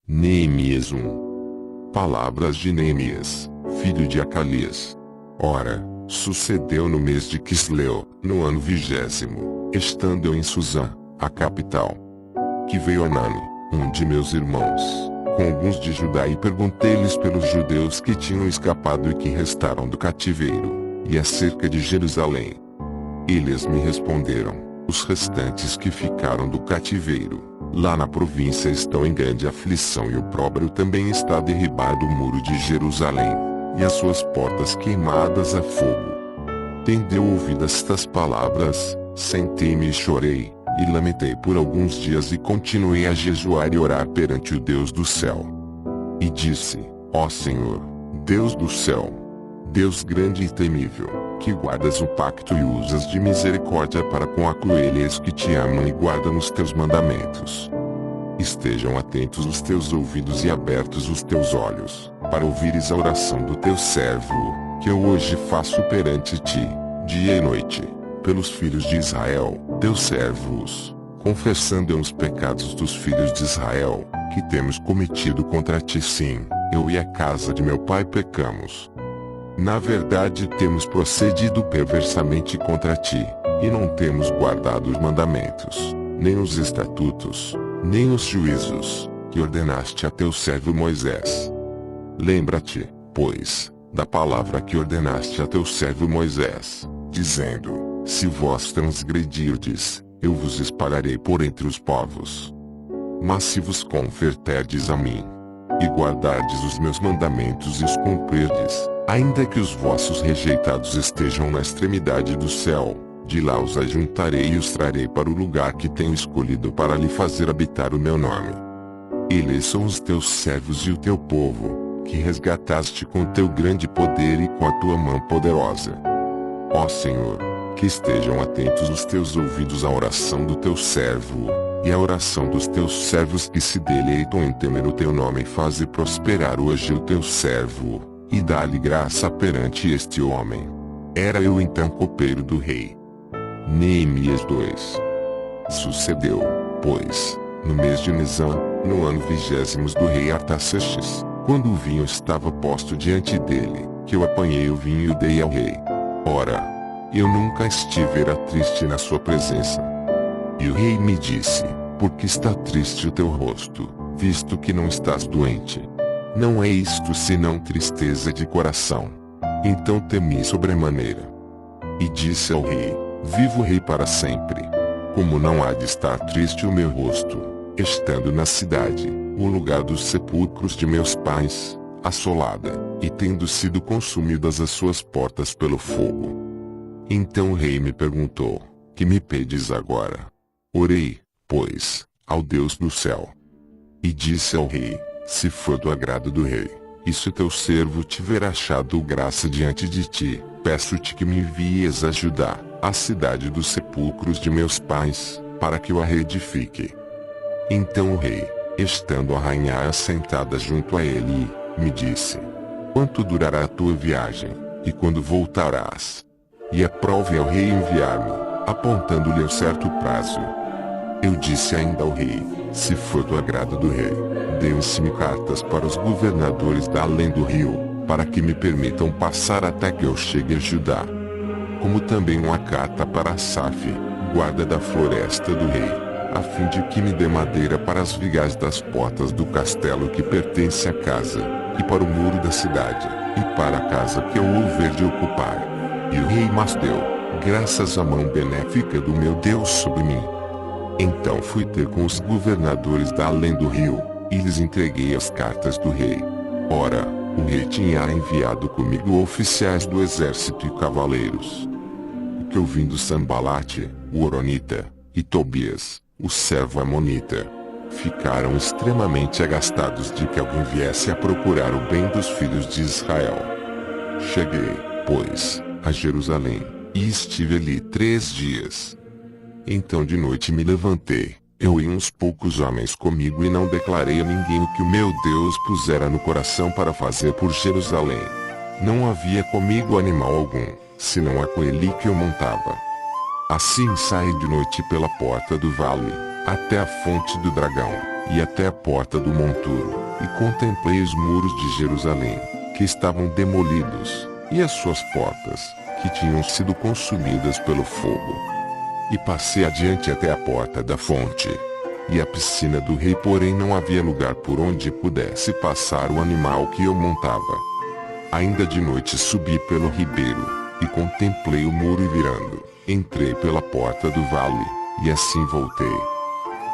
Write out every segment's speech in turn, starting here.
Neemias 1. Palavras de Neemias, filho de Acalias. Ora, sucedeu no mês de Quisleu, no ano 20º, estando eu em Susã, a capital, que veio Anani, um de meus irmãos, com alguns de Judá, e perguntei-lhes pelos judeus que tinham escapado e que restaram do cativeiro, e acerca de Jerusalém. Eles me responderam: os restantes que ficaram do cativeiro, lá na província, estão em grande aflição, e opróbrio também está derribado o muro de Jerusalém, e as suas portas queimadas a fogo. Tendo eu ouvido estas palavras, sentei-me e chorei, e lamentei por alguns dias, e continuei a jejuar e orar perante o Deus do céu. E disse: ó Senhor, Deus do céu, Deus grande e temível, que guardas o pacto e usas de misericórdia para com aqueles que te amam e guardam os teus mandamentos. Estejam atentos os teus ouvidos e abertos os teus olhos, para ouvires a oração do teu servo, que eu hoje faço perante ti, dia e noite, pelos filhos de Israel, teus servos, confessando eu os pecados dos filhos de Israel, que temos cometido contra ti. Sim, eu e a casa de meu pai pecamos. Na verdade, temos procedido perversamente contra ti, e não temos guardado os mandamentos, nem os estatutos, nem os juízos, que ordenaste a teu servo Moisés. Lembra-te, pois, da palavra que ordenaste a teu servo Moisés, dizendo: se vós transgredirdes, eu vos espalharei por entre os povos. Mas se vos converterdes a mim, e guardardes os meus mandamentos e os cumprirdes, ainda que os vossos rejeitados estejam na extremidade do céu, de lá os ajuntarei e os trarei para o lugar que tenho escolhido para lhe fazer habitar o meu nome. Eles são os teus servos e o teu povo, que resgataste com teu grande poder e com a tua mão poderosa. Ó Senhor, que estejam atentos os teus ouvidos à oração do teu servo, e à oração dos teus servos que se deleitam em temer o teu nome, e faze prosperar hoje o teu servo, e dá-lhe graça perante este homem. Era eu então copeiro do rei. Neemias 2. Sucedeu, pois, no mês de Nisan, no ano 20º do rei Artaxerxes, quando o vinho estava posto diante dele, que eu apanhei o vinho e o dei ao rei. Ora, eu nunca estivera triste na sua presença. E o rei me disse: por que está triste o teu rosto, visto que não estás doente? Não é isto senão tristeza de coração. Então temi sobremaneira. E disse ao rei: vivo o rei para sempre. Como não há de estar triste o meu rosto, estando na cidade, o lugar dos sepulcros de meus pais, assolada, e tendo sido consumidas as suas portas pelo fogo? Então o rei me perguntou: que me pedes agora? Orei, pois, ao Deus do céu. E disse ao rei: se for do agrado do rei, e se teu servo tiver achado graça diante de ti, peço-te que me envies a Judá, a cidade dos sepulcros de meus pais, para que eu a reedifique. Então o rei, estando a rainha assentada junto a ele, me disse: quanto durará a tua viagem, e quando voltarás? E aprove ao rei enviar-me, apontando-lhe o certo prazo. Eu disse ainda ao rei: se for do agrado do rei, dê-me cartas para os governadores da além do rio, para que me permitam passar até que eu chegue a Judá. Como também uma carta para Asaf, guarda da floresta do rei, a fim de que me dê madeira para as vigas das portas do castelo que pertence à casa, e para o muro da cidade, e para a casa que eu houver de ocupar. E o rei mas deu, graças à mão benéfica do meu Deus sobre mim. Então fui ter com os governadores da além do rio, e lhes entreguei as cartas do rei. Ora, o rei tinha enviado comigo oficiais do exército e cavaleiros. O que ouvindo Sambalate, o Horonita, e Tobias, o servo amonita, ficaram extremamente agastados de que alguém viesse a procurar o bem dos filhos de Israel. Cheguei, pois, a Jerusalém, e estive ali 3 dias. Então de noite me levantei, eu e uns poucos homens comigo, e não declarei a ninguém o que o meu Deus pusera no coração para fazer por Jerusalém. Não havia comigo animal algum, senão aquele que eu montava. Assim saí de noite pela porta do vale, até a fonte do dragão, e até a porta do monturo, e contemplei os muros de Jerusalém, que estavam demolidos, e as suas portas, que tinham sido consumidas pelo fogo. E passei adiante até a porta da fonte, e a piscina do rei, porém não havia lugar por onde pudesse passar o animal que eu montava. Ainda de noite subi pelo ribeiro, e contemplei o muro e virando, entrei pela porta do vale, e assim voltei.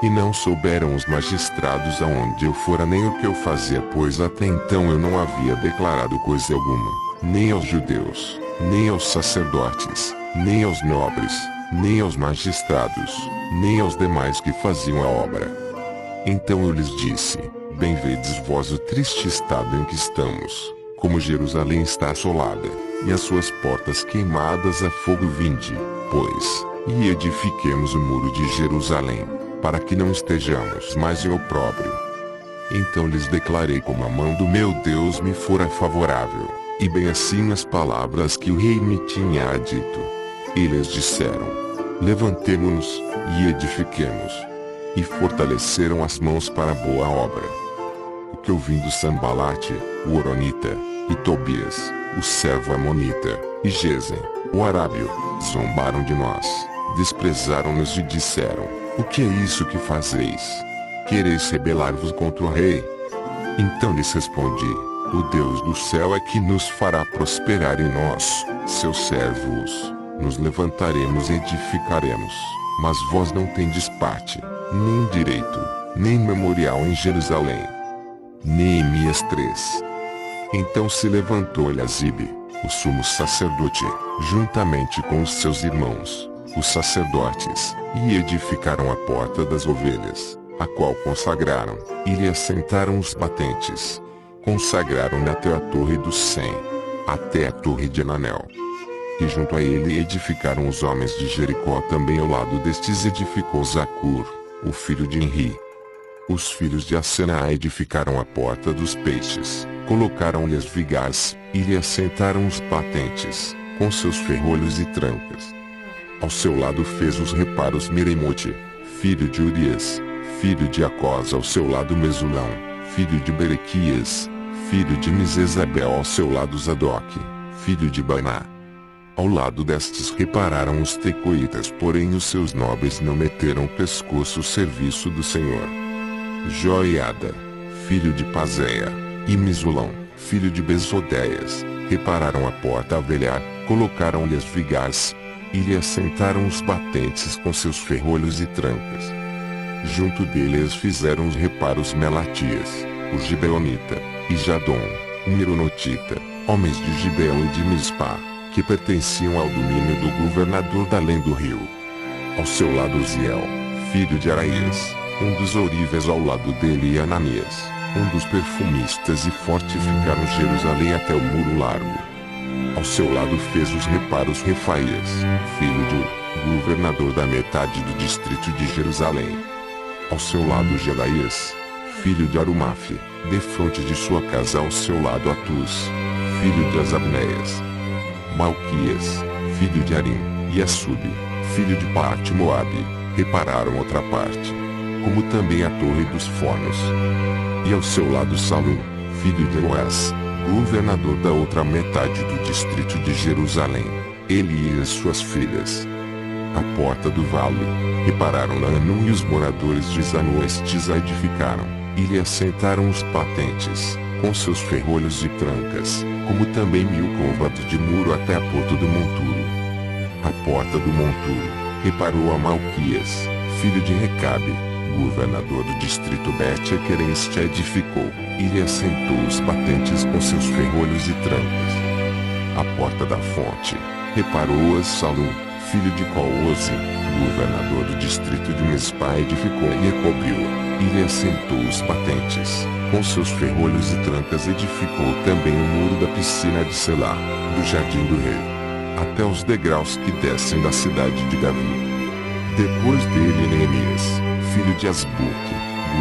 E não souberam os magistrados aonde eu fora nem o que eu fazia, pois até então eu não havia declarado coisa alguma, nem aos judeus, nem aos sacerdotes, nem aos nobres, nem aos magistrados, nem aos demais que faziam a obra. Então eu lhes disse: bem vedes vós o triste estado em que estamos, como Jerusalém está assolada, e as suas portas queimadas a fogo. Vinde, pois, e edifiquemos o muro de Jerusalém, para que não estejamos mais em opróbrio. Então lhes declarei como a mão do meu Deus me fora favorável, e bem assim as palavras que o rei me tinha dito. E eles disseram: levantemo-nos, e edifiquemos. E fortaleceram as mãos para a boa obra. O que ouvindo Sambalate, o Horonita, e Tobias, o servo Amonita, e Gesem, o Arábio, zombaram de nós, desprezaram-nos e disseram: o que é isso que fazeis? Quereis rebelar-vos contra o rei? Então lhes respondi: o Deus do céu é que nos fará prosperar, e nós, seus servos, nos levantaremos e edificaremos. Mas vós não tendes parte, nem direito, nem memorial em Jerusalém. Neemias 3. Então se levantou Eliasibe, o sumo sacerdote, juntamente com os seus irmãos, os sacerdotes, e edificaram a porta das ovelhas, a qual consagraram, e lhe assentaram os batentes. Consagraram-na até a torre dos 100, até a torre de Ananel. E junto a ele edificaram os homens de Jericó. Também ao lado destes edificou Zacur, o filho de Enri. Os filhos de Asenaá edificaram a porta dos peixes, colocaram-lhe as vigas, e lhe assentaram os batentes, com seus ferrolhos e trancas. Ao seu lado fez os reparos Meremote, filho de Urias, filho de Acós. Ao seu lado Mesulão, filho de Berequias, filho de Misesabel. Ao seu lado Zadok, filho de Baná. Ao lado destes repararam os tecoitas, porém os seus nobres não meteram pescoço ao serviço do Senhor. Joiada, filho de Paseia, e Mesulão, filho de Besodeias, repararam a porta avelhar, colocaram-lhe as vigas, e lhe assentaram os batentes com seus ferrolhos e trancas. Junto deles fizeram os reparos Melatias, o Gibeonita, e Jadom, o Mironotita, homens de Gibeão e de Mispá, que pertenciam ao domínio do governador da além do rio. Ao seu lado Uziel, filho de Araías, um dos ourives. Ao lado dele e Ananias, um dos perfumistas, e fortificaram Jerusalém até o muro largo. Ao seu lado fez os reparos Refaías, filho de Ur, governador da metade do distrito de Jerusalém. Ao seu lado Gedaías, filho de Arumafe, defronte de sua casa. Ao seu lado Atus, filho de Asabneias. Malquias, filho de Arim, e Assub, filho de Paate-Moabe, repararam outra parte, como também a torre dos fornos. E ao seu lado Salum, filho de Boaz, governador da outra metade do distrito de Jerusalém, ele e as suas filhas. A porta do vale, repararam-na Anum, e os moradores de Zanoestes a edificaram, e lhe assentaram os patentes, com seus ferrolhos e trancas, como também 1000 côvados de muro até a porta do monturo. A porta do monturo, reparou a Malquias, filho de Recabe, governador do distrito Bet-Equerem. Este a edificou, e lhe assentou os batentes com seus ferrolhos e trancas. A porta da fonte, reparou-as Salum, filho de Coose, governador do distrito de Mispá. Edificou e recobriu-a, e lhe assentou os batentes, com seus ferrolhos e trancas. Edificou também o muro da piscina de Selá, do jardim do rei, até os degraus que descem da cidade de Davi. Depois dele Neemias, filho de Asbuque,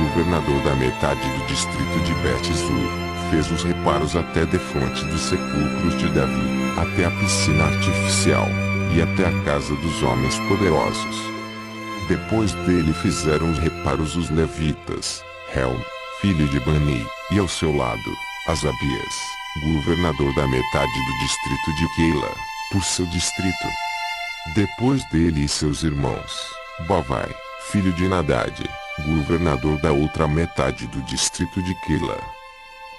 governador da metade do distrito de Bet-Zur, fez os reparos até defronte dos sepulcros de Davi, até a piscina artificial, e até a casa dos homens poderosos. Depois dele fizeram os reparos os levitas, Helm, filho de Bani, e ao seu lado, Asabias, governador da metade do distrito de Keila, por seu distrito. Depois dele e seus irmãos, Bavai, filho de Nadad, governador da outra metade do distrito de Keila.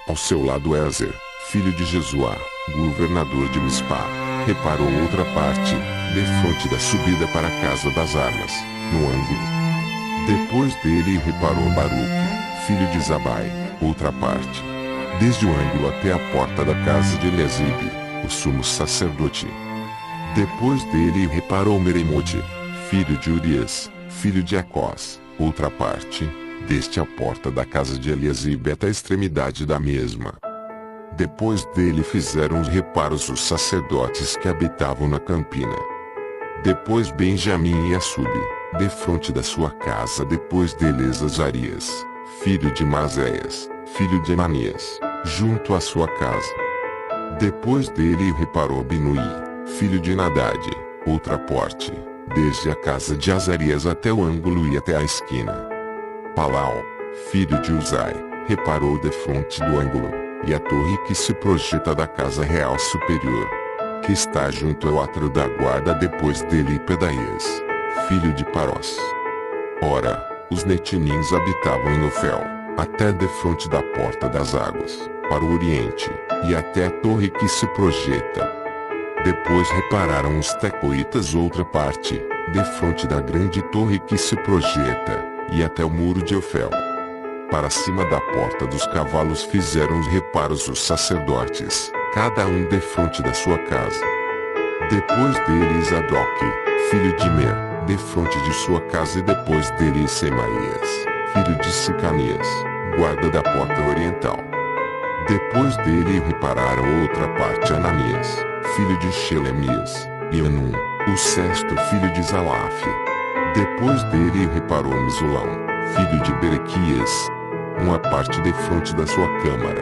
Ao seu lado Ezer, filho de Jesuá, governador de Mispá, reparou outra parte, defronte da subida para a casa das armas, no ângulo. Depois dele reparou Baruque, filho de Zabai, outra parte, desde o ângulo até a porta da casa de Eliasibe, o sumo sacerdote. Depois dele reparou Meremote, filho de Urias, filho de Acós, outra parte, desde a porta da casa de Eliasibe até a extremidade da mesma. Depois dele fizeram os reparos os sacerdotes que habitavam na campina. Depois Benjamim e Assube, defronte da sua casa. Depois deles Azarias, filho de Mazéias, filho de Ananias, junto à sua casa. Depois dele reparou Binui, filho de Nadad, outra porte, desde a casa de Azarias até o ângulo e até a esquina. Palau, filho de Uzai, reparou defronte do ângulo, e a torre que se projeta da casa real superior, que está junto ao átrio da guarda. Depois dele Pedaías, filho de Parós. Ora, os netinins habitavam em Ofel, até defronte da porta das águas, para o oriente, e até a torre que se projeta. Depois repararam os tecoitas outra parte, defronte da grande torre que se projeta, e até o muro de Ofel. Para cima da porta dos cavalos fizeram os reparos os sacerdotes, cada um defronte da sua casa. Depois dele Zadok, filho de Mer, defronte de sua casa. E depois dele Semaías, filho de Sicanias, guarda da porta oriental. Depois dele repararam outra parte Ananias, filho de Shelemias, e Anum, o sexto filho de Zalaf. Depois dele reparou Mesulão, filho de Berequias, uma parte defronte da sua câmara.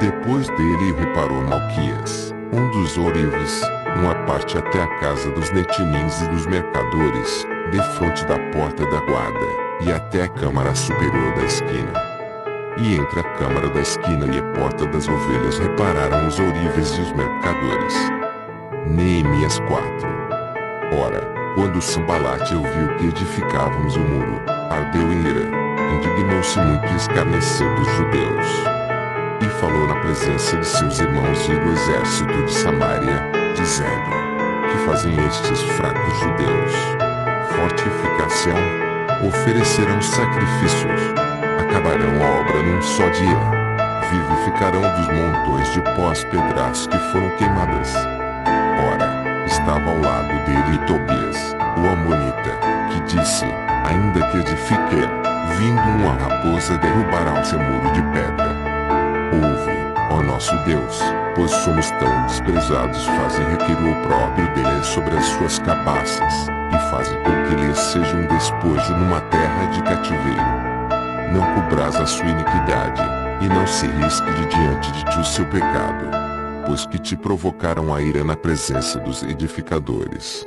Depois dele reparou Malquias, um dos ourives, uma parte até a casa dos netinins e dos mercadores, defronte da porta da guarda, e até a câmara superior da esquina. E entre a câmara da esquina e a porta das ovelhas repararam os ourives e os mercadores. Neemias 4. Ora, quando Sambalate ouviu que edificávamos o muro, ardeu em ira, indignou-se muito e escarneceu dos judeus. E falou na presença de seus irmãos e do exército de Samaria, dizendo: que fazem estes fracos judeus? Fortificação? Oferecerão sacrifícios? Acabarão a obra num só dia? Vivificarão dos montões de pós pedras que foram queimadas? Ora, estava ao lado dele Tobias, o amonita, que disse: ainda que edifique, vindo uma raposa derrubará o seu muro de pedra. Ouve, ó nosso Deus, pois somos tão desprezados. Faze requerer o opróbrio deles sobre as suas cabaças, e faze com que lhes seja um despojo numa terra de cativeiro. Não cobras a sua iniquidade, e não se risque de diante de ti o seu pecado, pois que te provocaram a ira na presença dos edificadores.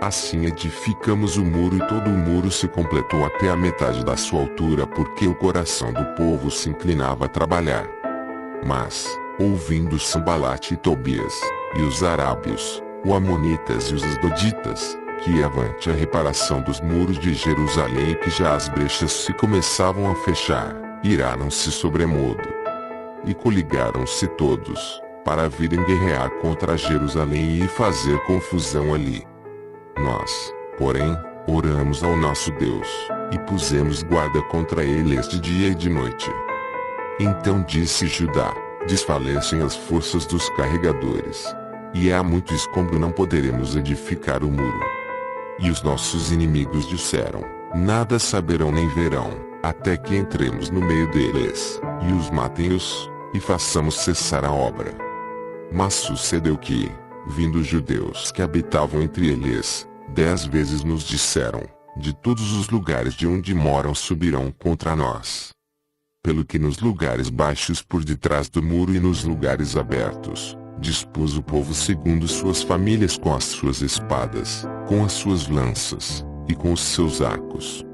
Assim edificamos o muro, e todo o muro se completou até a metade da sua altura, porque o coração do povo se inclinava a trabalhar. Mas, ouvindo Sambalate e Tobias, e os arábios, os amonitas e os asdoditas, que ia avante a reparação dos muros de Jerusalém e que já as brechas se começavam a fechar, iraram-se sobremodo. E coligaram-se todos, para virem guerrear contra Jerusalém e fazer confusão ali. Nós, porém, oramos ao nosso Deus, e pusemos guarda contra eles de dia e de noite. Então disse Judá: desfalecem as forças dos carregadores, e há muito escombro, não poderemos edificar o muro. E os nossos inimigos disseram: nada saberão nem verão, até que entremos no meio deles, e os matem-os, e façamos cessar a obra. Mas sucedeu que, vindo os judeus que habitavam entre eles, 10 vezes nos disseram: de todos os lugares de onde moram subirão contra nós. Pelo que nos lugares baixos por detrás do muro e nos lugares abertos, dispôs o povo segundo suas famílias com as suas espadas, com as suas lanças, e com os seus arcos.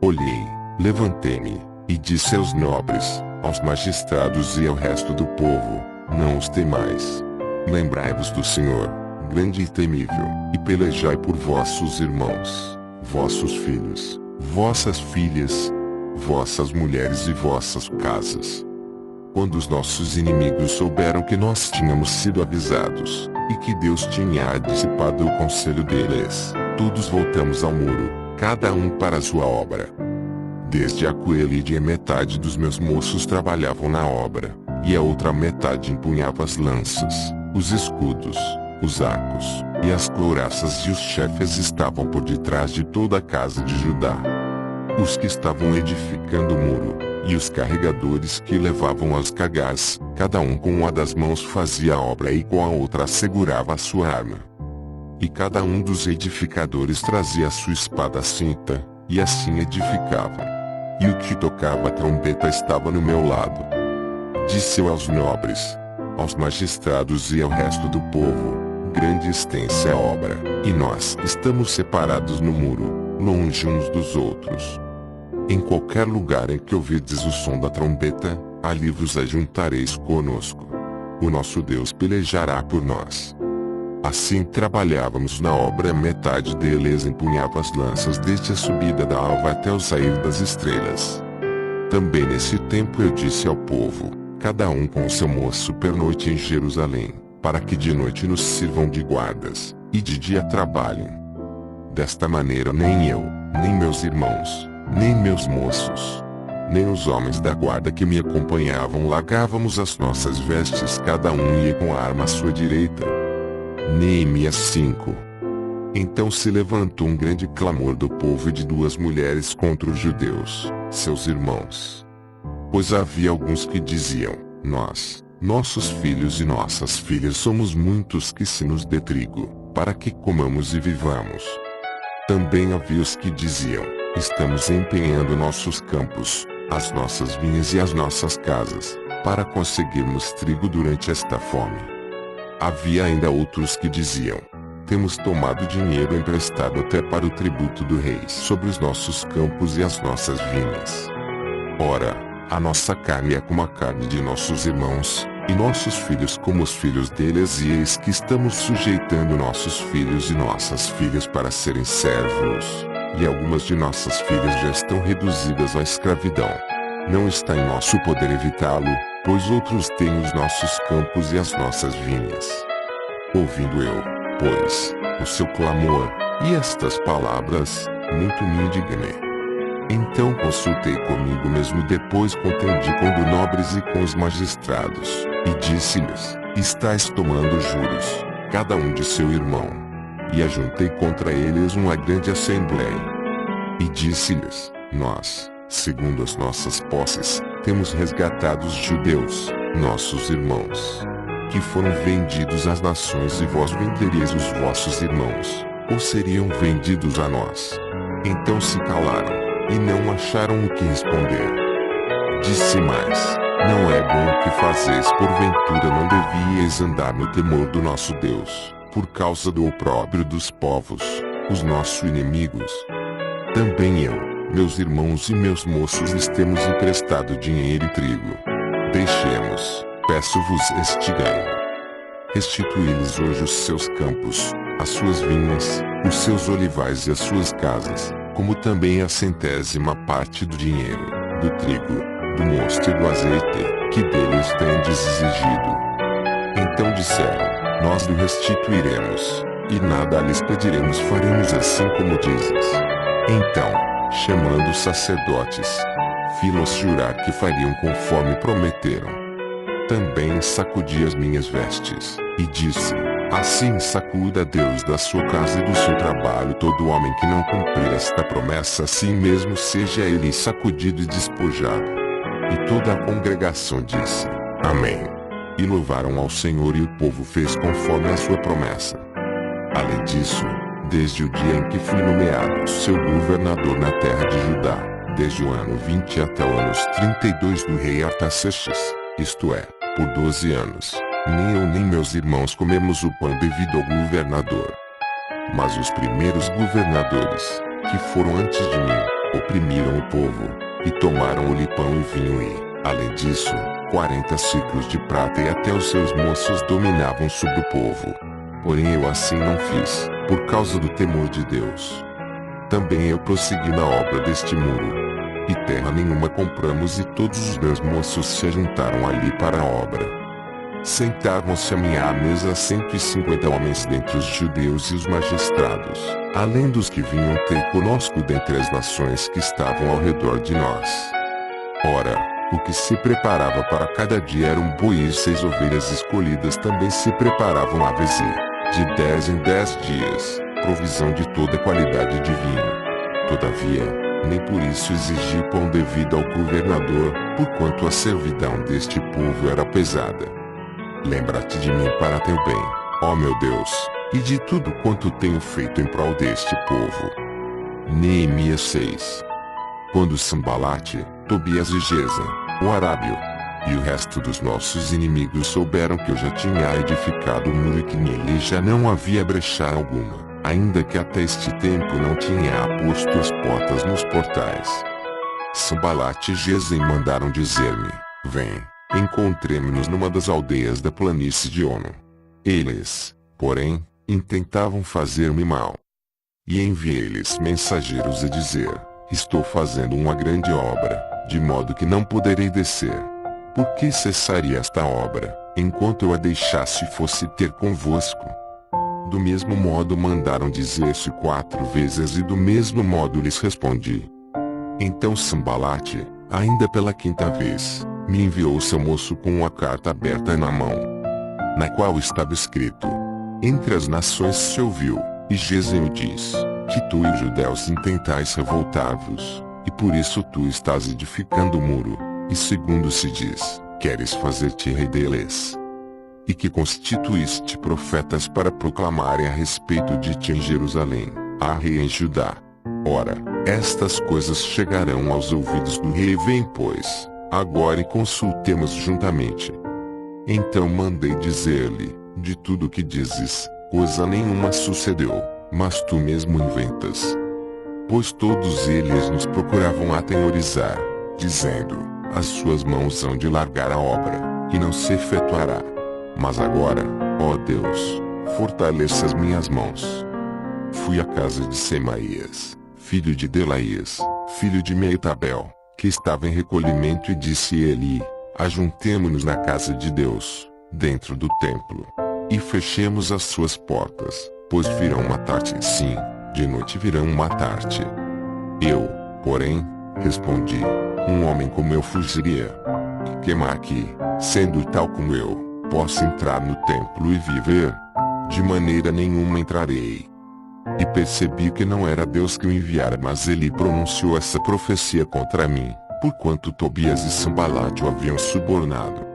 Olhei, levantei-me, e disse aos nobres, aos magistrados e ao resto do povo: não os temais. Lembrai-vos do Senhor, grande e temível, e pelejai por vossos irmãos, vossos filhos, vossas filhas, vossas mulheres e vossas casas. Quando os nossos inimigos souberam que nós tínhamos sido avisados, e que Deus tinha dissipado o conselho deles, todos voltamos ao muro, cada um para a sua obra. Desde a coelha e metade dos meus moços trabalhavam na obra, e a outra metade empunhava as lanças, os escudos, os arcos, e as couraças, e os chefes estavam por detrás de toda a casa de Judá. Os que estavam edificando o muro, e os carregadores que levavam as cargas, cada um com uma das mãos fazia a obra e com a outra segurava a sua arma. E cada um dos edificadores trazia a sua espada à cinta, e assim edificavam. E o que tocava a trombeta estava no meu lado. Disse eu aos nobres, aos magistrados e ao resto do povo: grande e extensa é a obra, e nós estamos separados no muro, longe uns dos outros. Em qualquer lugar em que ouvirdes o som da trombeta, ali vos ajuntareis conosco. O nosso Deus pelejará por nós. Assim trabalhávamos na obra, metade deles empunhava as lanças desde a subida da alva até o sair das estrelas. Também nesse tempo eu disse ao povo: cada um com o seu moço pernoite em Jerusalém, para que de noite nos sirvam de guardas, e de dia trabalhem. Desta maneira nem eu, nem meus irmãos, nem meus moços, nem os homens da guarda que me acompanhavam largávamos as nossas vestes, cada um ia com a arma à sua direita. Neemias 5. Então se levantou um grande clamor do povo e de duas mulheres contra os judeus, seus irmãos. Pois havia alguns que diziam: nós, nossos filhos e nossas filhas somos muitos que se nos dê trigo, para que comamos e vivamos. Também havia os que diziam: estamos empenhando nossos campos, as nossas vinhas e as nossas casas, para conseguirmos trigo durante esta fome. Havia ainda outros que diziam: temos tomado dinheiro emprestado até para o tributo do rei sobre os nossos campos e as nossas vinhas. Ora, a nossa carne é como a carne de nossos irmãos, e nossos filhos como os filhos deles, e eis que estamos sujeitando nossos filhos e nossas filhas para serem servos, e algumas de nossas filhas já estão reduzidas à escravidão. Não está em nosso poder evitá-lo, pois outros têm os nossos campos e as nossas vinhas. Ouvindo eu, pois, o seu clamor, e estas palavras, muito me indignei. Então consultei comigo mesmo, depois contendi com os nobres e com os magistrados, e disse-lhes: estáis tomando juros, cada um de seu irmão. E ajuntei contra eles uma grande assembleia. E disse-lhes: nós, segundo as nossas posses, temos resgatado os judeus, nossos irmãos, que foram vendidos às nações, e vós venderíeis os vossos irmãos, ou seriam vendidos a nós? Então se calaram, e não acharam o que responder. Disse mais: não é bom o que fazeis, porventura não devíeis andar no temor do nosso Deus, por causa do opróbrio dos povos, os nossos inimigos? Também eu, meus irmãos e meus moços lhes temos emprestado dinheiro e trigo. Deixemos, peço-vos este ganho. Restituí-lhes hoje os seus campos, as suas vinhas, os seus olivais e as suas casas, como também a 100ª parte do dinheiro, do trigo, do mosto e do azeite, que deles tendes exigido. Então disseram: nós lhe restituiremos, e nada lhes pediremos, faremos assim como dizes. Então, chamando os sacerdotes, fiz-los jurar que fariam conforme prometeram. Também sacudi as minhas vestes, e disse: assim sacuda Deus da sua casa e do seu trabalho todo homem que não cumprir esta promessa, assim mesmo seja ele sacudido e despojado. E toda a congregação disse: amém. E louvaram ao Senhor, e o povo fez conforme a sua promessa. Além disso, desde o dia em que fui nomeado seu governador na terra de Judá, desde o ano 20 até o ano 32 do rei Artaxerxes, isto é, por 12 anos, nem eu nem meus irmãos comemos o pão devido ao governador. Mas os primeiros governadores, que foram antes de mim, oprimiram o povo, e tomaram-lhe pão e vinho e, além disso, 40 ciclos de prata e até os seus moços dominavam sobre o povo. Porém eu assim não fiz, por causa do temor de Deus. Também eu prossegui na obra deste muro. E terra nenhuma compramos e todos os meus moços se ajuntaram ali para a obra. Sentaram-se a minha mesa 150 homens dentre os judeus e os magistrados, além dos que vinham ter conosco dentre as nações que estavam ao redor de nós. Ora, o que se preparava para cada dia era um boi e 6 ovelhas escolhidas também se preparavam aves e, de 10 em 10 dias, provisão de toda qualidade de vinho. Todavia, nem por isso exigi pão devido ao governador, porquanto a servidão deste povo era pesada. Lembra-te de mim para teu bem, ó meu Deus, e de tudo quanto tenho feito em prol deste povo. Neemias 6. Quando Sambalate, Tobias e Gesem, o arábio, e o resto dos nossos inimigos souberam que eu já tinha edificado o muro e que nele já não havia brecha alguma, ainda que até este tempo não tinha posto as portas nos portais. Sambalate e Gesem mandaram dizer-me: vem, encontremo-nos numa das aldeias da planície de Ono. Eles, porém, intentavam fazer-me mal. E enviei-lhes mensageiros a dizer: estou fazendo uma grande obra, de modo que não poderei descer. Por que cessaria esta obra, enquanto eu a deixasse e fosse ter convosco? Do mesmo modo mandaram dizer-se 4 vezes e do mesmo modo lhes respondi. Então Sambalate, ainda pela 5ª vez, me enviou seu moço com uma carta aberta na mão, na qual estava escrito: entre as nações se ouviu, e Gesem o diz, que tu e os judeus intentais revoltar-vos, e por isso tu estás edificando o muro, e segundo se diz, queres fazer-te rei deles. E que constituíste profetas para proclamarem a respeito de ti em Jerusalém, a rei em Judá. Ora, estas coisas chegarão aos ouvidos do rei. Vem, pois, agora e consultemos juntamente. Então mandei dizer-lhe: de tudo o que dizes, coisa nenhuma sucedeu, mas tu mesmo inventas. Pois todos eles nos procuravam atemorizar, dizendo: as suas mãos hão de largar a obra, e não se efetuará. Mas agora, ó Deus, fortaleça as minhas mãos. Fui à casa de Semaías, filho de Delaías, filho de Meitabel, que estava em recolhimento, e disse-lhe: ajuntemo-nos na casa de Deus, dentro do templo, e fechemos as suas portas, pois virão matar-te. Sim, de noite virão matar-te. Eu, porém, respondi: um homem como eu fugiria. Que aqui, sendo tal como eu, posso entrar no templo e viver? De maneira nenhuma entrarei. E percebi que não era Deus que o enviara, mas ele pronunciou essa profecia contra mim, porquanto Tobias e Sambalate o haviam subornado.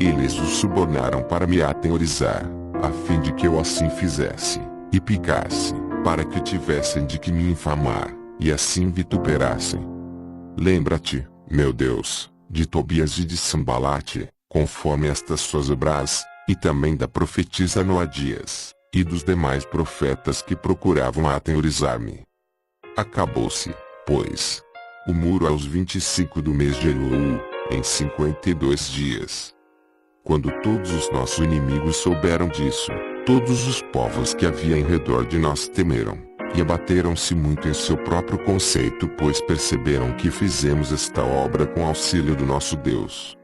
Eles o subornaram para me atemorizar, a fim de que eu assim fizesse, e picasse, para que tivessem de que me infamar, e assim vituperassem. Lembra-te, meu Deus, de Tobias e de Sambalate, conforme estas suas obras, e também da profetisa Noadias, e dos demais profetas que procuravam atemorizar-me. Acabou-se, pois, o muro aos 25 do mês de Elul, em 52 dias. Quando todos os nossos inimigos souberam disso, todos os povos que havia em redor de nós temeram, e abateram-se muito em seu próprio conceito, pois perceberam que fizemos esta obra com auxílio do nosso Deus.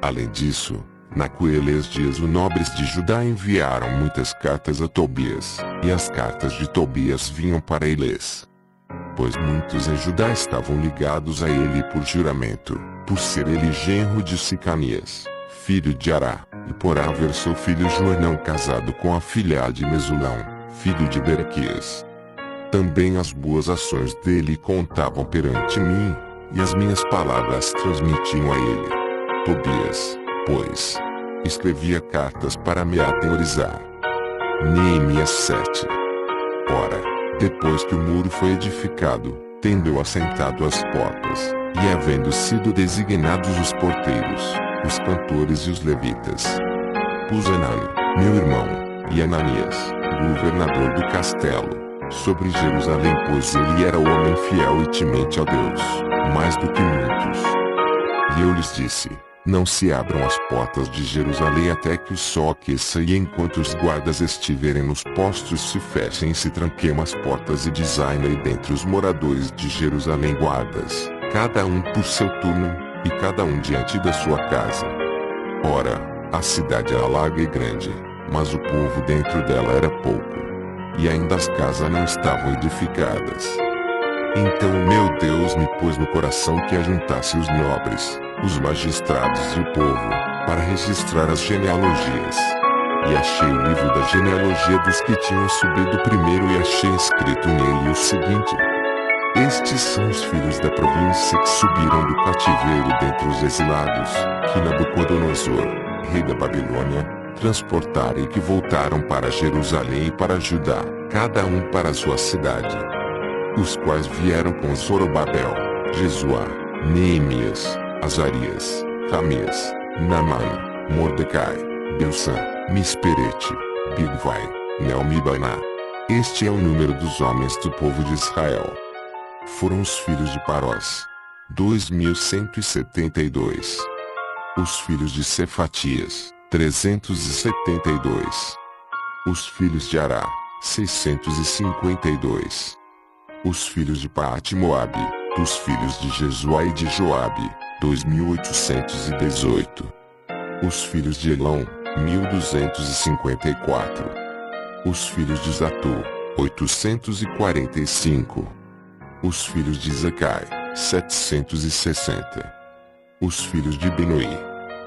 Além disso, naqueles dias os nobres de Judá enviaram muitas cartas a Tobias, e as cartas de Tobias vinham para eles. Pois muitos em Judá estavam ligados a ele por juramento, por ser ele genro de Sicanias, filho de Ará, e por haver seu filho Joanão casado com a filha de Mesulão, filho de Berequias. Também as boas ações dele contavam perante mim, e as minhas palavras transmitiam a ele. Tobias, pois, escrevia cartas para me atemorizar. Neemias 7. Ora, depois que o muro foi edificado, tendo eu assentado as portas, e havendo sido designados os porteiros, os cantores e os levitas, pus Anani, meu irmão, e Ananias, governador do castelo, sobre Jerusalém, pois ele era homem fiel e temente a Deus, mais do que muitos. E eu lhes disse: não se abram as portas de Jerusalém até que o sol aqueça, e enquanto os guardas estiverem nos postos, se fechem e se tranquem as portas, e dizai dentre os moradores de Jerusalém guardas, cada um por seu turno, e cada um diante da sua casa. Ora, a cidade era larga e grande, mas o povo dentro dela era pouco, e ainda as casas não estavam edificadas. Então o meu Deus me pôs no coração que ajuntasse os nobres, os magistrados e o povo, para registrar as genealogias. E achei o livro da genealogia dos que tinham subido primeiro, e achei escrito nele o seguinte: estes são os filhos da província que subiram do cativeiro dentre os exilados, que Nabucodonosor, rei da Babilônia, transportara, e que voltaram para Jerusalém e para Judá, cada um para a sua cidade. Os quais vieram com Zorobabel, Jesuá, Neemias, Azarias, Ramias, Naamani, Mordecai, Bilsan, Misperete, Bigvai, Neumi e Baná. Este é o número dos homens do povo de Israel. Foram os filhos de Parós, 2.172. Os filhos de Cefatias, 372. Os filhos de Ará, 652. Os filhos de Paate-Moabe, dos filhos de Jesuá e de Joabe, 2.818. Os filhos de Elão, 1.254. Os filhos de Zatu, 845. Os filhos de Zacai, 760. Os filhos de Binui,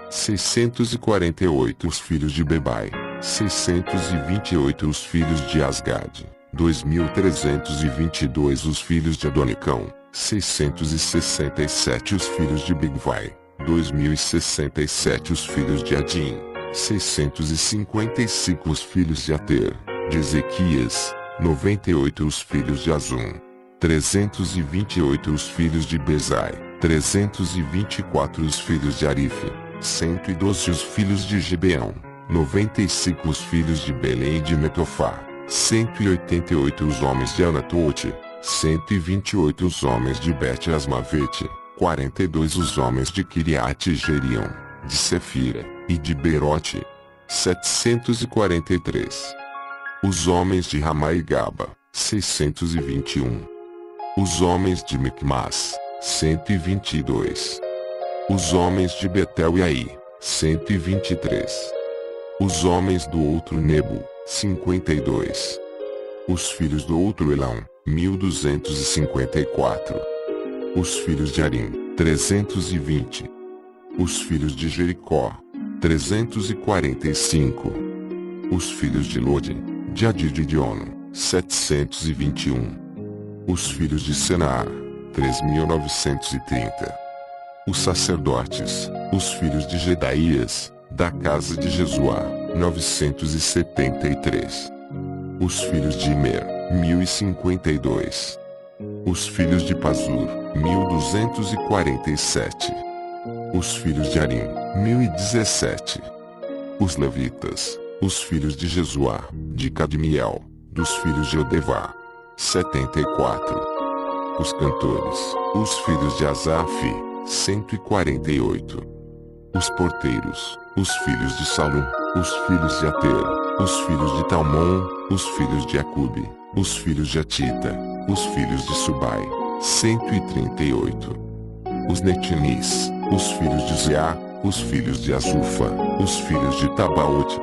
648. Os filhos de Bebai, 628. Os filhos de Asgade, 2.322. Os filhos de Adonicão, 667. Os filhos de Bigvai, 2.067. Os filhos de Adim, 655. Os filhos de Ater, de Ezequias, 98. Os filhos de Azum, 328. Os filhos de Bezai, 324. Os filhos de Arife, 112. Os filhos de Gibeão, 95. Os filhos de Belém e de Netofá, 188. Os homens de Anatote, 128. Os homens de Bet-Asmavete, 42. Os homens de Kiriat-Jerião, de Sefira, e de Berote, 743. Os homens de Ramá e Gaba, 621. Os homens de Micmas, 122. Os homens de Betel e Ai, 123. Os homens do outro Nebo, 52. Os filhos do outro Elão, 1.254. Os filhos de Arim, 320. Os filhos de Jericó, 345. Os filhos de Lode, de Adid e de Ono, 721. Os filhos de Senaar, 3.930. Os sacerdotes, os filhos de Gedaías, da casa de Jesuá, 973. Os filhos de Imer, 1.052. Os filhos de Pazur, 1.247. Os filhos de Arim, 1.017. Os levitas, os filhos de Jesuá, de Cadmiel, dos filhos de Odevá, 74. Os cantores, os filhos de Asaf, 148. Os porteiros, os filhos de Salum, os filhos de Ater, os filhos de Talmon, os filhos de Acube, os filhos de Atita, os filhos de Subai, 138. Os Netinis, os filhos de Zeá, os filhos de Azufa, os filhos de Tabaote,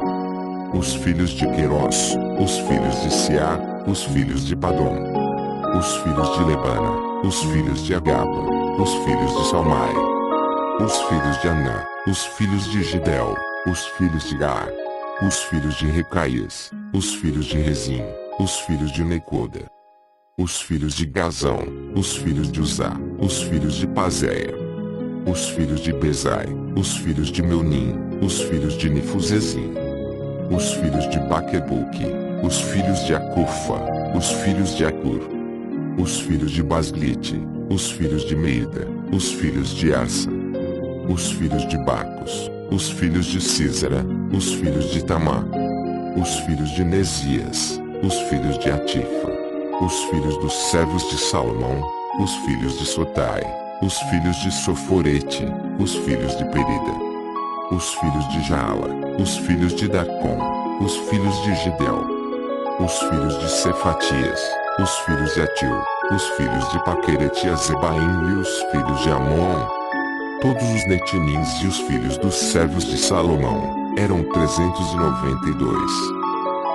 os filhos de Queiros, os filhos de Siá, os filhos de Padom, os filhos de Lebana, os filhos de Agaba, os filhos de Salmai, os filhos de Anã, os filhos de Gidel, os filhos de Gar, os filhos de Recaías, os filhos de Rezim, os filhos de Necoda, os filhos de Gazão, os filhos de Uzá, os filhos de Pazéia, os filhos de Bezai, os filhos de Meunim, os filhos de Nifuzezim, os filhos de Baquebuque, os filhos de Acufa, os filhos de Acur, os filhos de Basglite, os filhos de Meida, os filhos de Arsa, os filhos de Bacos, os filhos de Císara, os filhos de Tamá, os filhos de Nesias, os filhos de Atifa, os filhos dos servos de Salomão, os filhos de Sotai, os filhos de Soforete, os filhos de Perida, os filhos de Jaala, os filhos de Darcom, os filhos de Gidel, os filhos de Cefatias, os filhos de Atil, os filhos de Paquerete e Azebaim e os filhos de Amon. Todos os netinins e os filhos dos servos de Salomão eram 392.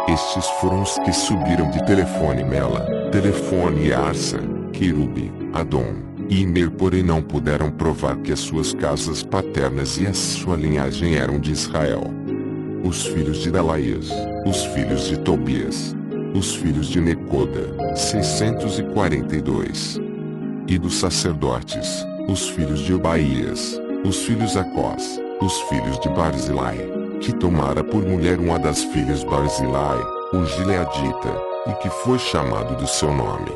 Estes foram os que subiram de Telefone Mela, Telefone e Arsa, Querube, Adom e Imer, porém não puderam provar que as suas casas paternas e a sua linhagem eram de Israel. Os filhos de Dalaías, os filhos de Tobias, os filhos de Necoda, 642. E dos sacerdotes, os filhos de Obaías, os filhos de Acós, os filhos de Barzilai, que tomara por mulher uma das filhas Barzilai, o Gileadita, e que foi chamado do seu nome.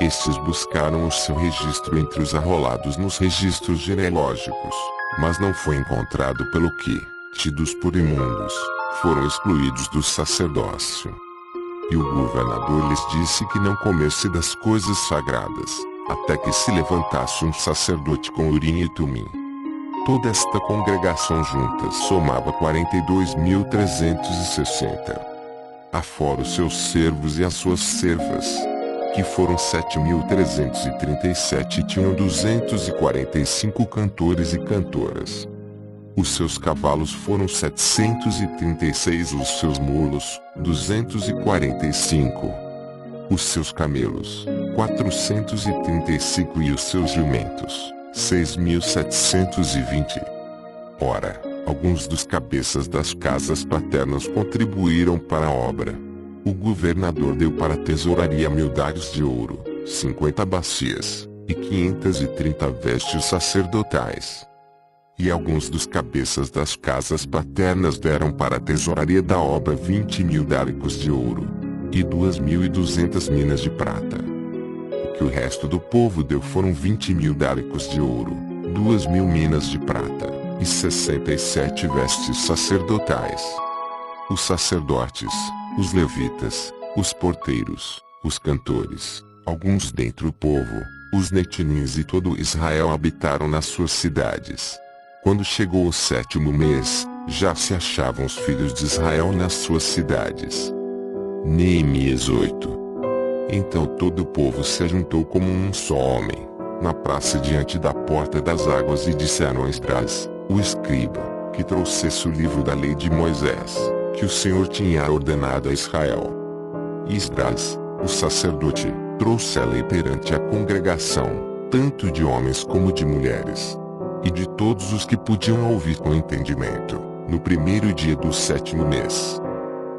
Estes buscaram o seu registro entre os arrolados nos registros genealógicos, mas não foi encontrado, pelo que, tidos por imundos, foram excluídos do sacerdócio. E o governador lhes disse que não comesse das coisas sagradas, até que se levantasse um sacerdote com Urim e Tumim. Toda esta congregação junta somava 42.360. Afora os seus servos e as suas servas, que foram 7.337 e tinham 245 cantores e cantoras. Os seus cavalos foram 736, os seus mulos, 245. Os seus camelos, 435 e os seus jumentos, 6.720. Ora, alguns dos cabeças das casas paternas contribuíram para a obra. O governador deu para a tesouraria 1.000 dários de ouro, 50 bacias, e 530 vestes sacerdotais. E alguns dos cabeças das casas paternas deram para a tesouraria da obra 20.000 dáricos de ouro, e 2.200 minas de prata. O que o resto do povo deu foram 20.000 dáricos de ouro, 2.000 minas de prata, e 67 vestes sacerdotais. Os sacerdotes, os levitas, os porteiros, os cantores, alguns dentre o povo, os netinins e todo Israel habitaram nas suas cidades. Quando chegou o 7º mês, já se achavam os filhos de Israel nas suas cidades. Neemias 8. Então todo o povo se ajuntou como um só homem, na praça diante da porta das águas, e disseram a Esdras, o escriba, que trouxesse o livro da lei de Moisés, que o Senhor tinha ordenado a Israel. E Esdras, o sacerdote, trouxe a lei perante a congregação, tanto de homens como de mulheres, e de todos os que podiam ouvir com entendimento, no primeiro dia do 7º mês.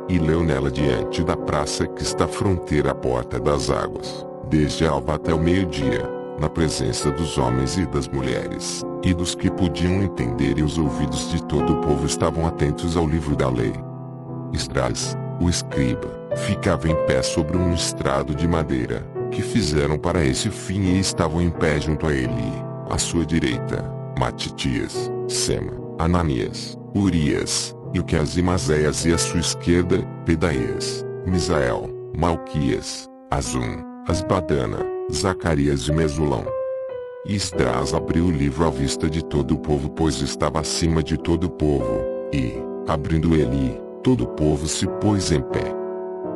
E leu nela diante da praça que está fronteira à porta das águas, desde a alva até o meio-dia, na presença dos homens e das mulheres, e dos que podiam entender, e os ouvidos de todo o povo estavam atentos ao livro da lei. Esdras, o escriba, ficava em pé sobre um estrado de madeira, que fizeram para esse fim, e estavam em pé junto a ele, à sua direita, Matitias, Sema, Ananias, Urias, Ilquias e Maséias, e à sua esquerda, Pedaias, Misael, Malquias, Azum, Asbadana, Zacarias e Mesulão. E Esdras abriu o livro à vista de todo o povo, pois estava acima de todo o povo, e, abrindo ele, todo o povo se pôs em pé.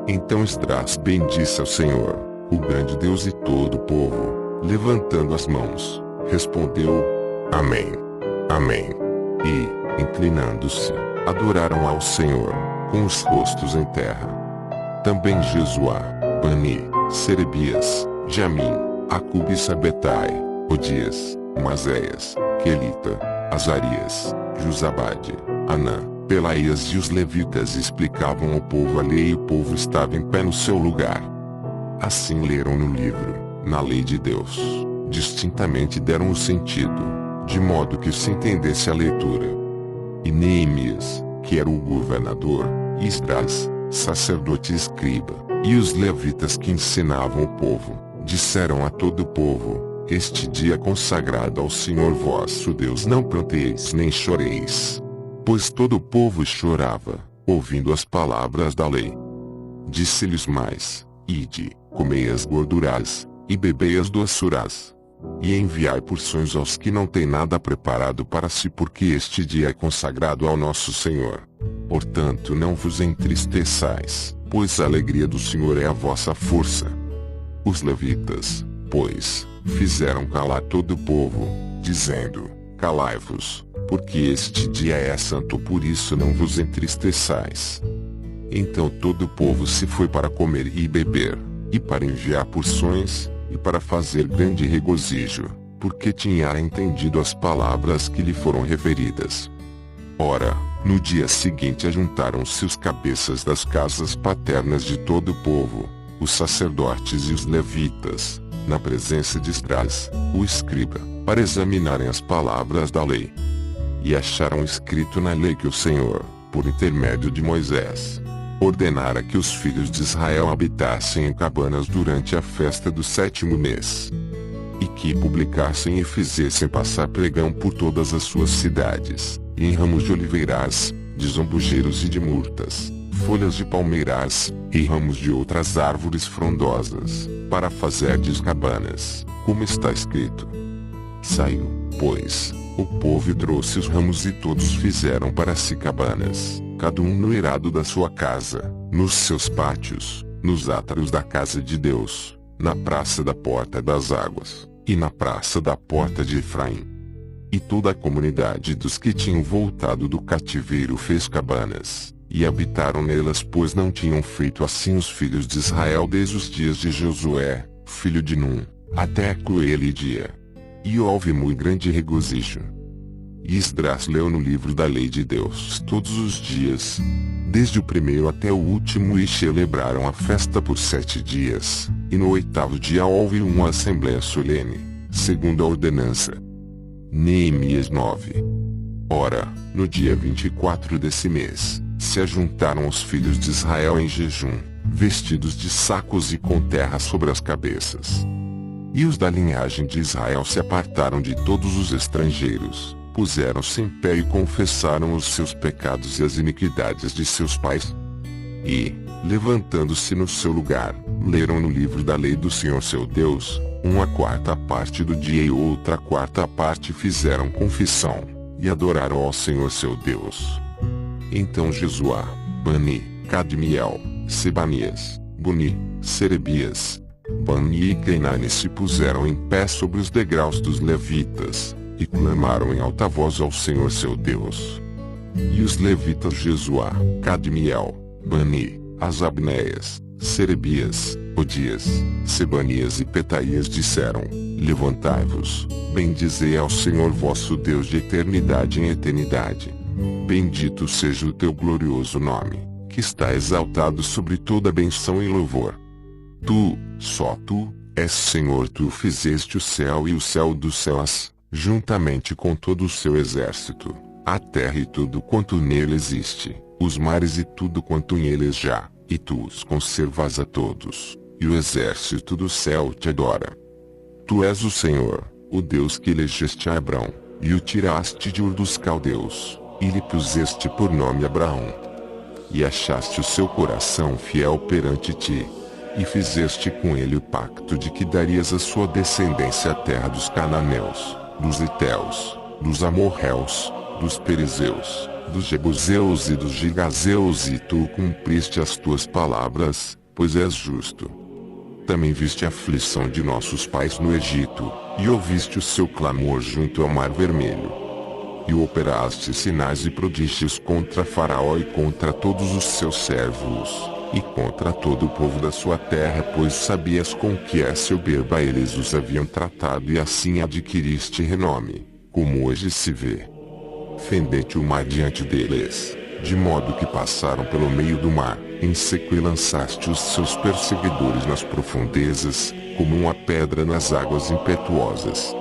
Então Esdras bendisse ao Senhor, o grande Deus, e todo o povo, levantando as mãos, respondeu: Amém. Amém. E, inclinando-se, adoraram ao Senhor, com os rostos em terra. Também Jesuá, Bani, Serebias, Jamim, Acube e Sabetai, Odias, Maséias, Quelita, Azarias, Josabade, Anã, Pelaías e os levitas explicavam ao povo a lei, e o povo estava em pé no seu lugar. Assim leram no livro, na lei de Deus, distintamente deram o sentido, de modo que se entendesse a leitura. E Neemias, que era o governador, e Esdras, sacerdote e escriba, e os levitas que ensinavam o povo, disseram a todo o povo: Este dia consagrado ao Senhor vosso Deus, não pranteis nem choreis. Pois todo o povo chorava, ouvindo as palavras da lei. Disse-lhes mais: Ide, comei as gorduras, e bebei as doçuras. E enviai porções aos que não têm nada preparado para si, porque este dia é consagrado ao nosso Senhor. Portanto não vos entristeçais, pois a alegria do Senhor é a vossa força. Os levitas, pois, fizeram calar todo o povo, dizendo: Calai-vos, porque este dia é santo, por isso não vos entristeçais. Então todo o povo se foi para comer e beber, e para enviar porções, e para fazer grande regozijo, porque tinha entendido as palavras que lhe foram referidas. Ora, no dia seguinte ajuntaram-se os cabeças das casas paternas de todo o povo, os sacerdotes e os levitas, na presença de Esdras, o escriba, para examinarem as palavras da lei. E acharam escrito na lei que o Senhor, por intermédio de Moisés, ordenara que os filhos de Israel habitassem em cabanas durante a festa do 7º mês, e que publicassem e fizessem passar pregão por todas as suas cidades, e em ramos de oliveiras, de zambujeiros e de murtas, folhas de palmeiras, e ramos de outras árvores frondosas, para fazerdes cabanas, como está escrito. Saiu, pois, o povo e trouxe os ramos, e todos fizeram para si cabanas, cada um no eirado da sua casa, nos seus pátios, nos átrios da casa de Deus, na praça da Porta das Águas, e na praça da Porta de Efraim. E toda a comunidade dos que tinham voltado do cativeiro fez cabanas, e habitaram nelas, pois não tinham feito assim os filhos de Israel desde os dias de Josué, filho de Num, até aquele dia. E houve muito grande regozijo. E Esdras leu no livro da lei de Deus todos os dias, desde o primeiro até o último, e celebraram a festa por 7 dias, e no 8º dia houve uma assembléia solene, segundo a ordenança. Neemias 9. Ora, no dia 24 desse mês, se ajuntaram os filhos de Israel em jejum, vestidos de sacos e com terra sobre as cabeças. E os da linhagem de Israel se apartaram de todos os estrangeiros, puseram-se em pé e confessaram os seus pecados e as iniquidades de seus pais. E, levantando-se no seu lugar, leram no livro da lei do Senhor seu Deus, 1/4 parte do dia e outra 4ª parte fizeram confissão, e adoraram ao Senhor seu Deus. Então Jesuá, Bani, Cadmiel, Sebanias, Buni, Serebias, Bani e Kenani se puseram em pé sobre os degraus dos levitas, e clamaram em alta voz ao Senhor seu Deus. E os levitas Jesuá, Cadmiel, Bani, Asabneias, Serebias, Odias, Sebanias e Petaias disseram: Levantai-vos, bendizei ao Senhor vosso Deus de eternidade em eternidade. Bendito seja o teu glorioso nome, que está exaltado sobre toda benção e louvor. Tu, só tu, és Senhor, tu fizeste o céu e o céu dos céus, juntamente com todo o seu exército, a terra e tudo quanto nele existe, os mares e tudo quanto neles já, e tu os conservas a todos, e o exército do céu te adora. Tu és o Senhor, o Deus que elegeste a Abrão, e o tiraste de Ur dos Caldeus, e lhe puseste por nome Abraão. E achaste o seu coração fiel perante ti, e fizeste com ele o pacto de que darias à sua descendência a terra dos cananeus, dos heteus, dos amorreus, dos perizeus, dos jebuseus e dos gigazeus, e tu cumpriste as tuas palavras, pois és justo. Também viste a aflição de nossos pais no Egito, e ouviste o seu clamor junto ao Mar Vermelho. E operaste sinais e prodígios contra Faraó e contra todos os seus servos, e contra todo o povo da sua terra, pois sabias com que soberba eles os haviam tratado, e assim adquiriste renome, como hoje se vê. Fendete o mar diante deles, de modo que passaram pelo meio do mar, em seco, e lançaste os seus perseguidores nas profundezas, como uma pedra nas águas impetuosas.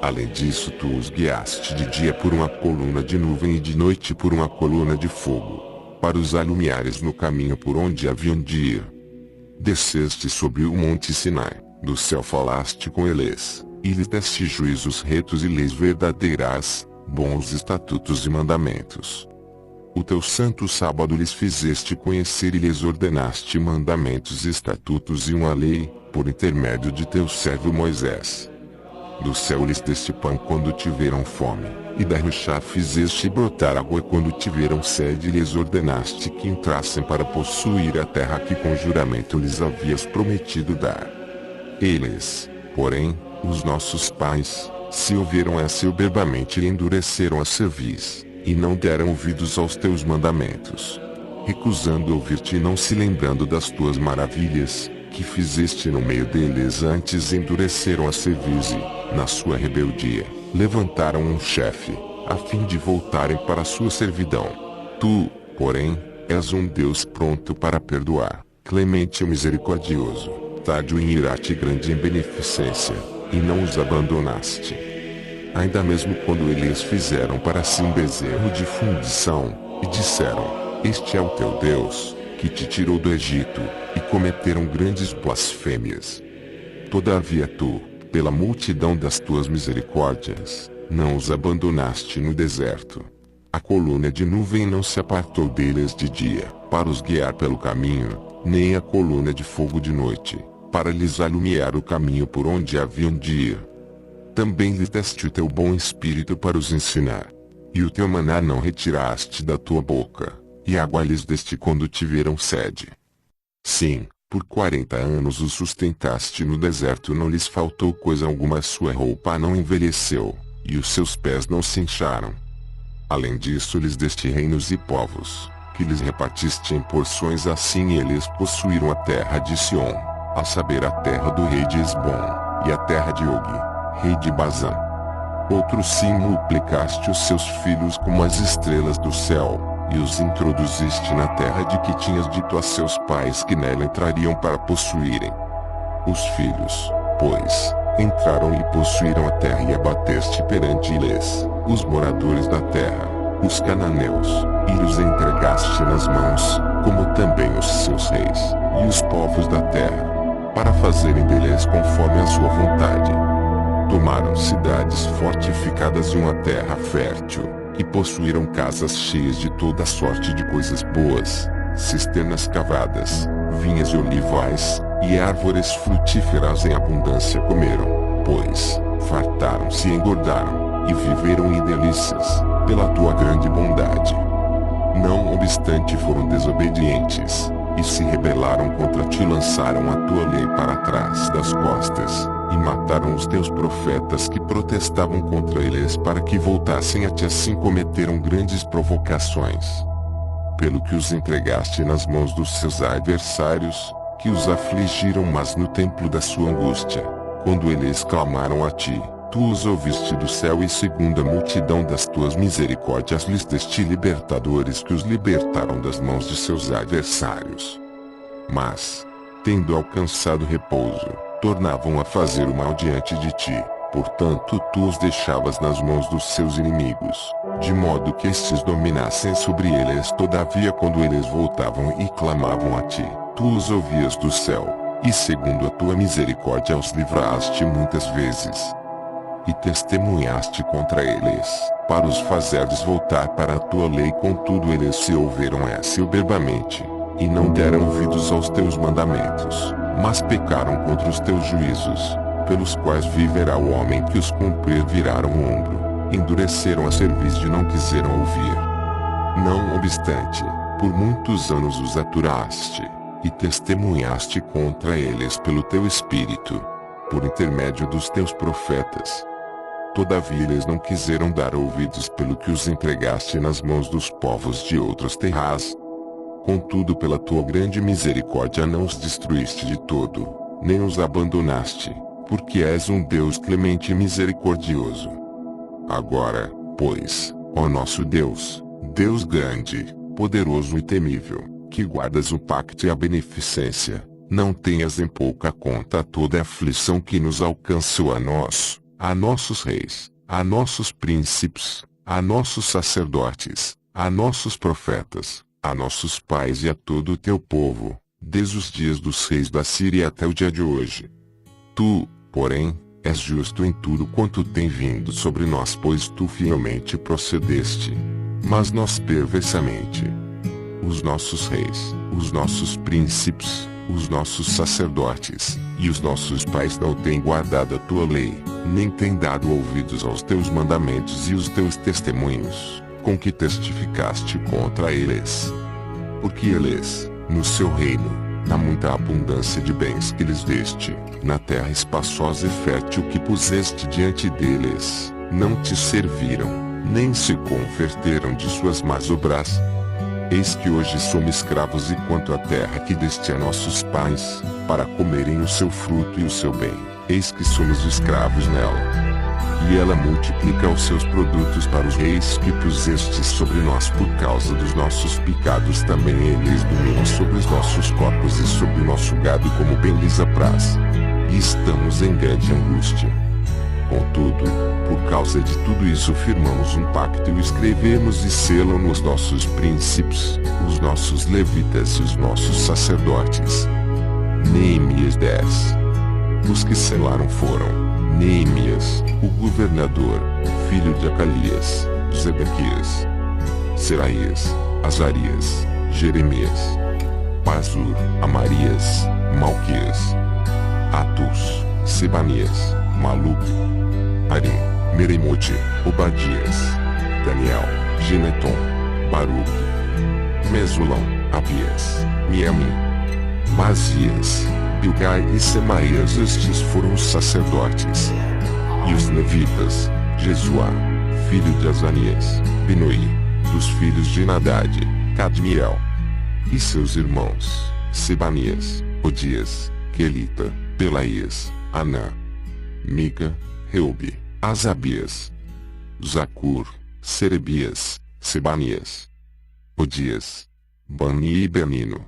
Além disso, tu os guiaste de dia por uma coluna de nuvem e de noite por uma coluna de fogo, para os alumiares no caminho por onde haviam de ir. Desceste sobre o monte Sinai, do céu falaste com eles, e lhes deste juízos retos e leis verdadeiras, bons estatutos e mandamentos. O teu santo sábado lhes fizeste conhecer e lhes ordenaste mandamentos e estatutos e uma lei, por intermédio de teu servo Moisés. Do céu lhes deste pão quando tiveram fome, e da rocha fizeste brotar água quando tiveram sede e lhes ordenaste que entrassem para possuir a terra que com juramento lhes havias prometido dar. Eles, porém, os nossos pais, se ouviram assoberbamente e endureceram a cerviz, e não deram ouvidos aos teus mandamentos. Recusando ouvir-te e não se lembrando das tuas maravilhas, que fizeste no meio deles, antes endureceram a cerviz e, na sua rebeldia, levantaram um chefe, a fim de voltarem para a sua servidão. Tu, porém, és um Deus pronto para perdoar, clemente e misericordioso, tardio em irar-te e grande em beneficência, e não os abandonaste. Ainda mesmo quando eles fizeram para si um bezerro de fundição, e disseram: Este é o teu Deus, que te tirou do Egito, e cometeram grandes blasfêmias. Todavia tu, pela multidão das tuas misericórdias, não os abandonaste no deserto. A coluna de nuvem não se apartou deles de dia, para os guiar pelo caminho, nem a coluna de fogo de noite, para lhes alumiar o caminho por onde haviam de ir. Também lhes deste o teu bom espírito para os ensinar. E o teu maná não retiraste da tua boca, e água lhes deste quando tiveram sede. Sim, por 40 anos os sustentaste no deserto, não lhes faltou coisa alguma, sua roupa não envelheceu, e os seus pés não se incharam. Além disso lhes deste reinos e povos, que lhes repartiste em porções, assim eles possuíram a terra de Sion, a saber a terra do rei de Esbom, e a terra de Og, rei de Bazã. Outros sim multiplicaste os seus filhos como as estrelas do céu, e os introduziste na terra de que tinhas dito a seus pais que nela entrariam para possuírem. Os filhos, pois, entraram e possuíram a terra, e abateste perante eles, os moradores da terra, os cananeus, e os entregaste nas mãos, como também os seus reis, e os povos da terra, para fazerem deles conforme a sua vontade. Tomaram cidades fortificadas e uma terra fértil, e possuíram casas cheias de toda sorte de coisas boas, cisternas cavadas, vinhas e olivais, e árvores frutíferas em abundância comeram, pois, fartaram-se e engordaram, e viveram em delícias, pela tua grande bondade. Não obstante foram desobedientes, e se rebelaram contra ti, lançaram a tua lei para trás das costas, e mataram os teus profetas que protestavam contra eles para que voltassem a ti, assim cometeram grandes provocações. Pelo que os entregaste nas mãos dos seus adversários, que os afligiram, mas no templo da sua angústia, quando eles clamaram a ti, tu os ouviste do céu, e segundo a multidão das tuas misericórdias lhes deste libertadores que os libertaram das mãos de seus adversários. Mas, tendo alcançado repouso, tornavam a fazer o mal diante de ti, portanto tu os deixavas nas mãos dos seus inimigos, de modo que estes dominassem sobre eles. Todavia quando eles voltavam e clamavam a ti, tu os ouvias do céu, e segundo a tua misericórdia os livraste muitas vezes. E testemunhaste contra eles, para os fazeres voltar para a tua lei. Contudo eles se ouviram soberbamente, e não deram ouvidos aos teus mandamentos, mas pecaram contra os teus juízos, pelos quais viverá o homem que os cumprir. Viraram o ombro, endureceram a cerviz e não quiseram ouvir. Não obstante, por muitos anos os aturaste, e testemunhaste contra eles pelo teu espírito, por intermédio dos teus profetas. Todavia eles não quiseram dar ouvidos, pelo que os entregaste nas mãos dos povos de outras terras. Contudo pela tua grande misericórdia não os destruíste de todo, nem os abandonaste, porque és um Deus clemente e misericordioso. Agora, pois, ó nosso Deus, Deus grande, poderoso e temível, que guardas o pacto e a beneficência, não tenhas em pouca conta toda a aflição que nos alcançou a nós, a nossos reis, a nossos príncipes, a nossos sacerdotes, a nossos profetas, a nossos pais e a todo o teu povo, desde os dias dos reis da Síria até o dia de hoje. Tu, porém, és justo em tudo quanto tem vindo sobre nós, pois tu fielmente procedeste. mas nós perversamente. Os nossos reis, os nossos príncipes, os nossos sacerdotes, e os nossos pais não têm guardado a tua lei, nem têm dado ouvidos aos teus mandamentos e os teus testemunhos, com que testificaste contra eles. Porque eles, no seu reino, na muita abundância de bens que lhes deste, na terra espaçosa e fértil que puseste diante deles, não te serviram, nem se converteram de suas más obras. Eis que hoje somos escravos e quanto à terra que deste a nossos pais, para comerem o seu fruto e o seu bem, eis que somos escravos nela. E ela multiplica os seus produtos para os reis que puseste sobre nós por causa dos nossos pecados, também eles dominam sobre os nossos corpos e sobre o nosso gado como bem lhes apraz. E estamos em grande angústia. Contudo, por causa de tudo isso firmamos um pacto e o escrevemos e selam nos nossos príncipes, os nossos levitas e os nossos sacerdotes. Neemias 10. Os que selaram foram Neemias, o governador, filho de Acalias, Zedequias, Seraías, Azarias, Jeremias, Pazur, Amarias, Malquias, Atus, Sebanias, Maluque, Arim, Meremote, Obadias, Daniel, Gineton, Baruque, Mesulão, Abias, Miamin, Mazias, Bilgai e Semaías. Estes foram os sacerdotes. E os levitas, Jesuá, filho de Azanias, Binui, dos filhos de Nadad, Cadmiel, e seus irmãos, Sebanias, Odias, Quelita, Pelaías, Anã, Mica, Reubi, Asabias, Zacur, Serebias, Sebanias, Odias, Bani e Benino.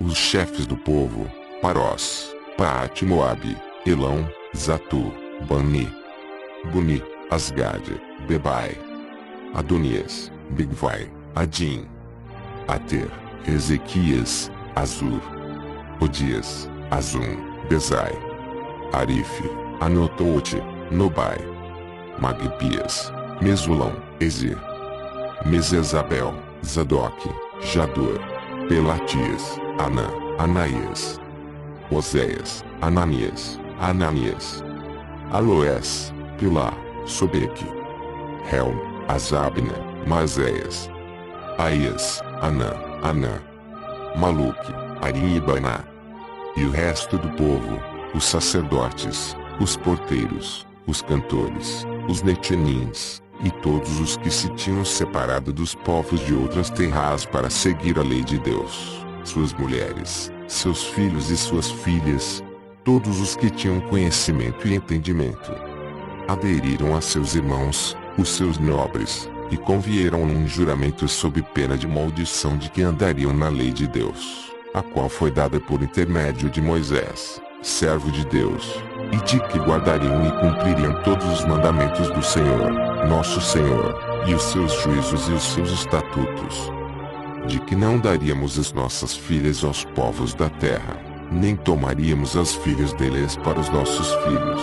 Os chefes do povo, Parós, Paate Moabe, Elão, Zatu, Bani, Buni, Asgade, Bebai, Adonias, Bigvai, Adim, Ater, Ezequias, Azur, Odias, Azum, Bezai, Arife, Anotote, Nobai, Magbias, Mesulão, Ezir, Mesezabel, Zadok, Jador, Pelatias, Anã, Anaías, Oséias, Ananias, Aloés, Pilá, Sobeque, Helm, Azabna, Mazéias, Aias, Anã, Maluque, Arim e Baná. E o resto do povo, os sacerdotes, os porteiros, os cantores, os netinins, e todos os que se tinham separado dos povos de outras terras para seguir a lei de Deus, suas mulheres, seus filhos e suas filhas, todos os que tinham conhecimento e entendimento, aderiram a seus irmãos, os seus nobres, e convieram num juramento sob pena de maldição de que andariam na lei de Deus, a qual foi dada por intermédio de Moisés, servo de Deus, e de que guardariam e cumpririam todos os mandamentos do Senhor, nosso Senhor, e os seus juízos e os seus estatutos. De que não daríamos as nossas filhas aos povos da terra, nem tomaríamos as filhas deles para os nossos filhos.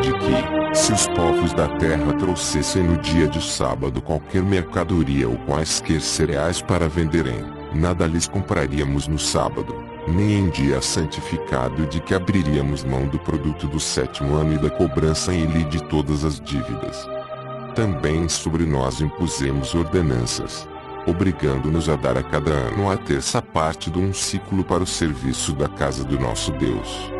De que, se os povos da terra trouxessem no dia de sábado qualquer mercadoria ou quaisquer cereais para venderem, nada lhes compraríamos no sábado, nem em dia santificado, de que abriríamos mão do produto do 7º ano e da cobrança em ele de todas as dívidas. Também sobre nós impusemos ordenanças, obrigando-nos a dar a cada ano a terça parte de um ciclo para o serviço da casa do nosso Deus,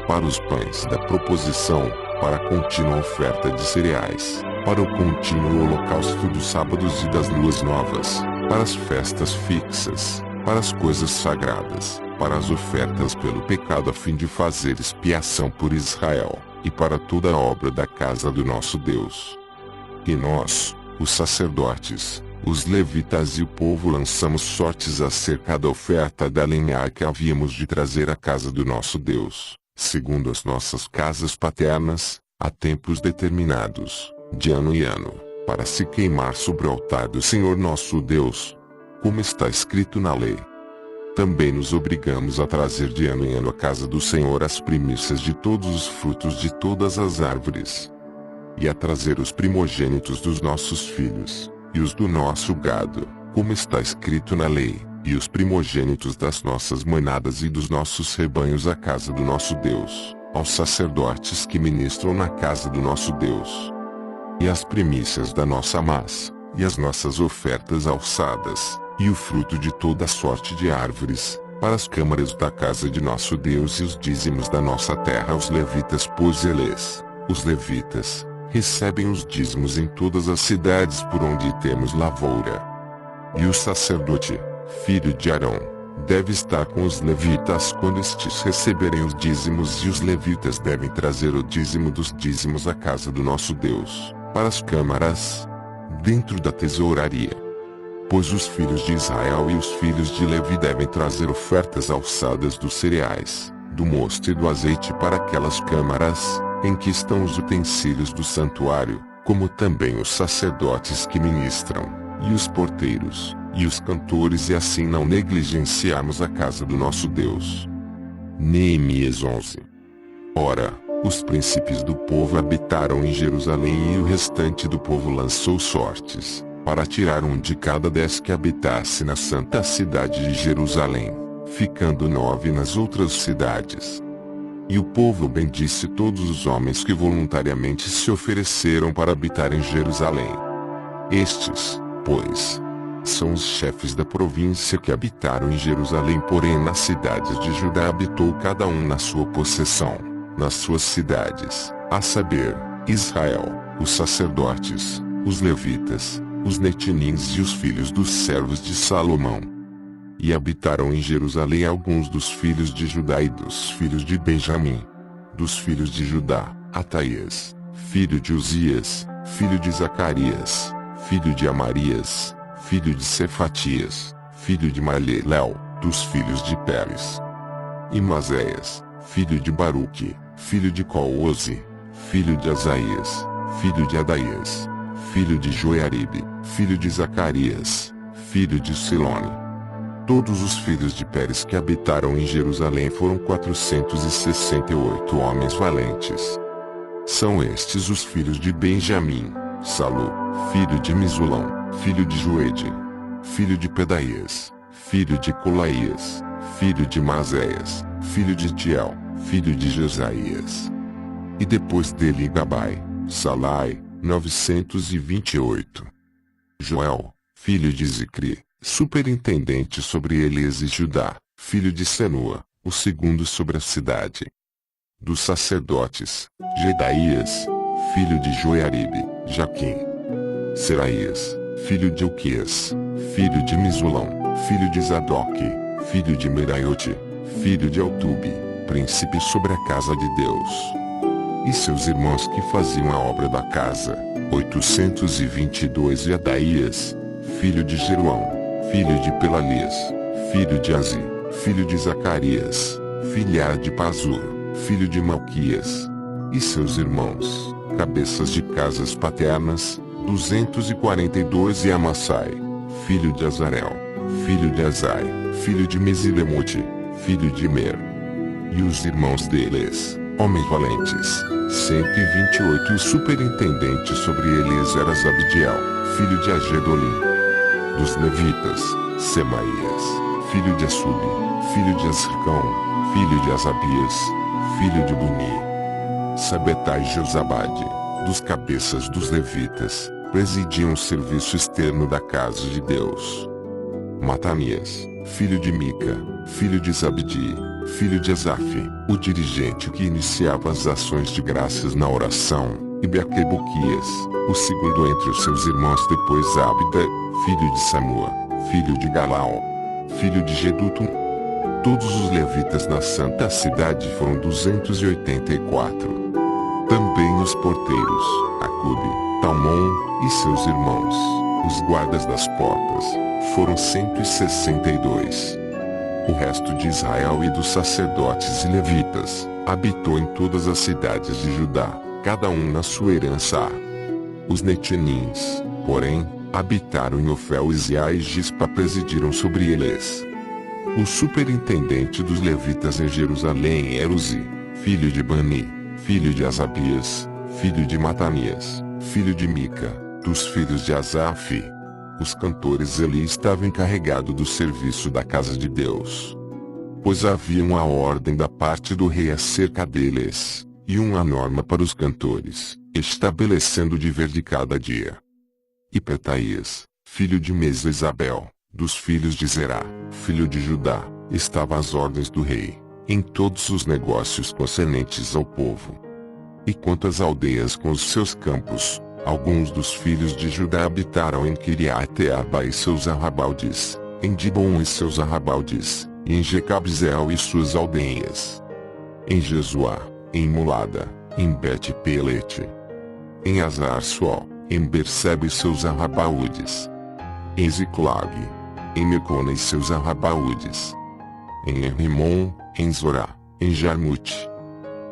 para os pães da proposição, para a contínua oferta de cereais, para o contínuo holocausto dos sábados e das luas novas, para as festas fixas, para as coisas sagradas, para as ofertas pelo pecado a fim de fazer expiação por Israel, e para toda a obra da casa do nosso Deus. E nós, os sacerdotes, os levitas e o povo lançamos sortes acerca da oferta da lenha que havíamos de trazer à casa do nosso Deus, segundo as nossas casas paternas, a tempos determinados, de ano em ano, para se queimar sobre o altar do Senhor nosso Deus, como está escrito na lei. Também nos obrigamos a trazer de ano em ano à casa do Senhor as primícias de todos os frutos de todas as árvores, e a trazer os primogênitos dos nossos filhos, e os do nosso gado, como está escrito na lei, e os primogênitos das nossas manadas e dos nossos rebanhos à casa do nosso Deus, aos sacerdotes que ministram na casa do nosso Deus. E as primícias da nossa massa, e as nossas ofertas alçadas, e o fruto de toda sorte de árvores, para as câmaras da casa de nosso Deus e os dízimos da nossa terra aos levitas, pois eles, os levitas, recebem os dízimos em todas as cidades por onde temos lavoura. E o sacerdote, filho de Arão, deve estar com os levitas quando estes receberem os dízimos, e os levitas devem trazer o dízimo dos dízimos à casa do nosso Deus, para as câmaras, dentro da tesouraria. Pois os filhos de Israel e os filhos de Levi devem trazer ofertas alçadas dos cereais, do mosto e do azeite para aquelas câmaras, em que estão os utensílios do santuário, como também os sacerdotes que ministram, e os porteiros, e os cantores, e assim não negligenciarmos a casa do nosso Deus. Neemias 11. Ora, os príncipes do povo habitaram em Jerusalém, e o restante do povo lançou sortes, para tirar um de cada 10 que habitasse na santa cidade de Jerusalém, ficando 9 nas outras cidades. E o povo bendisse todos os homens que voluntariamente se ofereceram para habitar em Jerusalém. Estes, pois, são os chefes da província que habitaram em Jerusalém, porém nas cidades de Judá habitou cada um na sua possessão, nas suas cidades, a saber, Israel, os sacerdotes, os levitas, os netinins e os filhos dos servos de Salomão. E habitaram em Jerusalém alguns dos filhos de Judá e dos filhos de Benjamim. Dos filhos de Judá, Ataías, filho de Uzias, filho de Zacarias, filho de Amarias, filho de Cefatias, filho de Malelel, dos filhos de Pérez. E Maséias, filho de Baruque, filho de Cooze, filho de Asaías, filho de Adaías, filho de Joiaribe, filho de Zacarias, filho de Silone. Todos os filhos de Pérez que habitaram em Jerusalém foram 468 homens valentes. São estes os filhos de Benjamim: Salu, filho de Misulão, filho de Joede, filho de Pedaías, filho de Colaías, filho de Maséias, filho de Tiel, filho de Jesaías. E depois dele Gabai, Salai, 928. Joel, filho de Zicri, superintendente sobre Elias e Judá, filho de Senua, o segundo sobre a cidade. Dos sacerdotes, Jedaías, filho de Joiaribe, Jaquim. Seraías, filho de Uquias, filho de Misulão, filho de Zadoque, filho de Meraiote, filho de Altube, príncipe sobre a casa de Deus. E seus irmãos que faziam a obra da casa, 822. E Adaías, filho de Jeroão, filho de Pelalias, filho de Azi, filho de Zacarias, filha de Pazur, filho de Malquias. E seus irmãos, cabeças de casas paternas, 242. E Amassai, filho de Azarel, filho de Azai, filho de Mesilemote, filho de Mer. E os irmãos deles, homens valentes, 128. E o superintendente sobre eles era Zabdiel, filho de Agedolim. Dos levitas, Semaías, filho de Assubi, filho de Azricão, filho de Asabias, filho de Buni. Sabetai e Josabade, dos cabeças dos levitas, presidiam o serviço externo da casa de Deus. Matanias, filho de Mica, filho de Zabdi, filho de Asaf, o dirigente que iniciava as ações de graças na oração, e Bequebuquias, o segundo entre os seus irmãos. Depois Abda, filho de Samua, filho de Galal, filho de Gedutum. Todos os levitas na santa cidade foram 284. Também os porteiros, Acube, Talmon, e seus irmãos, os guardas das portas, foram 162. O resto de Israel e dos sacerdotes e levitas, habitou em todas as cidades de Judá, cada um na sua herança. Os netinins, porém, habitaram em Ofel e Ziá e Gispa, presidiram sobre eles. O superintendente dos levitas em Jerusalém era Uzi, filho de Bani, filho de Asabias, filho de Matanias, filho de Mica, dos filhos de Asaf, Os cantores Eli estavam encarregados do serviço da casa de Deus, pois havia uma ordem da parte do rei acerca deles, e uma norma para os cantores, estabelecendo o dever de cada dia. E Petaías, filho de Mesezabel, dos filhos de Zerá, filho de Judá, estava às ordens do rei, em todos os negócios concernentes ao povo. E quanto às aldeias com os seus campos, alguns dos filhos de Judá habitaram em Kiriat-Arba e seus arrabaldes, em Dibon e seus arrabaldes, e em Jecabzeel e suas aldeias, em Jesuá, em Molada, em Bet-Pelete, em Azar-Sual, em Berseba e seus arrabaldes, em Ziclag, em Mecona e seus arrabaldes, em Rimon, em Zorá, em Jarmute,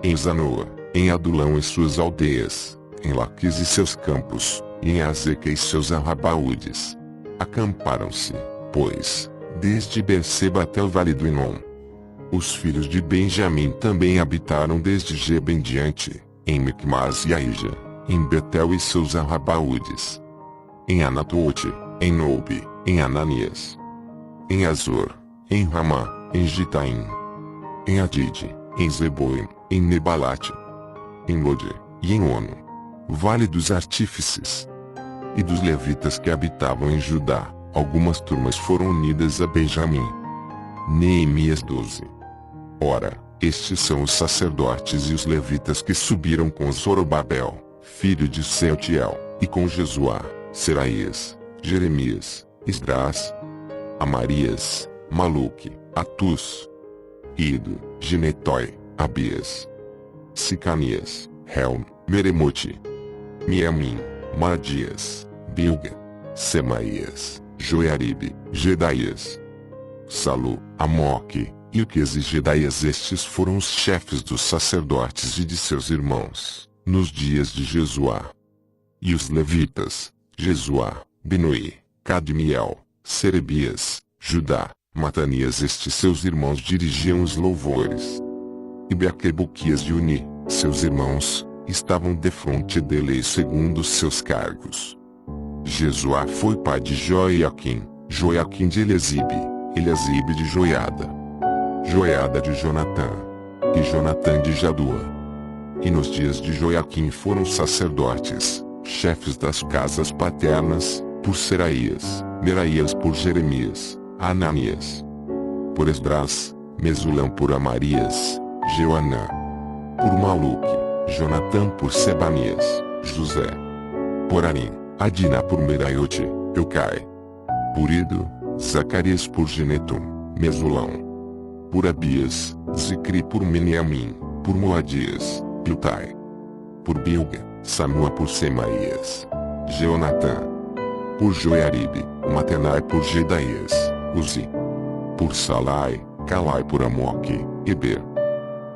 em Zanoa, em Adulão e suas aldeias, em Laquis e seus campos, e em Azeca e seus arrabaldes. Acamparam-se, pois, desde Berseba até o vale do Inom. Os filhos de Benjamim também habitaram desde Geba em diante, em Micmas e Aija, em Betel e seus arrabaldes, em Anatote, em Nobe, em Ananias, em Azor, em Ramá, em Gitaim, em Adide, em Zeboim, em Nebalate, em Lode, e em Ono, vale dos artífices. E dos levitas que habitavam em Judá, algumas turmas foram unidas a Benjamim. Neemias 12. Ora, estes são os sacerdotes e os levitas que subiram com Zorobabel, filho de Sealtiel, e com Jesuá, Seraías, Jeremias, Esdras, Amarias, Maluque, Atus, Ido, Ginetói, Abias, Sicanias, Helm, Meremote, Miamim, Madias, Bilga, Semaías, Joiaribe, Gedaías, Salu, Amoque, Ilques e Gedaías. Estes foram os chefes dos sacerdotes e de seus irmãos, nos dias de Jesuá. E os levitas, Jesuá, Binui, Cadmiel, Serebias, Judá, Matanias. Estes seus irmãos dirigiam os louvores. E Bequebuquias e Uni, seus irmãos, estavam defronte dele segundo seus cargos. Jesuá foi pai de Joiaquim, Joiaquim de Eliasibe, Eliasibe de Joiada, Joiada de Jonatã, e Jonatã de Jadua. E nos dias de Joiaquim foram sacerdotes, chefes das casas paternas, por Seraías, Meraías por Jeremias, Ananias por Esdras, Mesulão por Amarias, Joanã por Maluque, Jonatã por Sebanias, José por Arim, Adina por Meraiote, Eucai por Ido, Zacarias por Ginetum, Mesulão por Abias, Zicri por Miniamim, por Moadias, Piltai por Bilga, Samua por Semaías, Jeonatã por Joiaribe, Matenai por Gedaías, Uzi por Salai, Calai por Amoque, Eber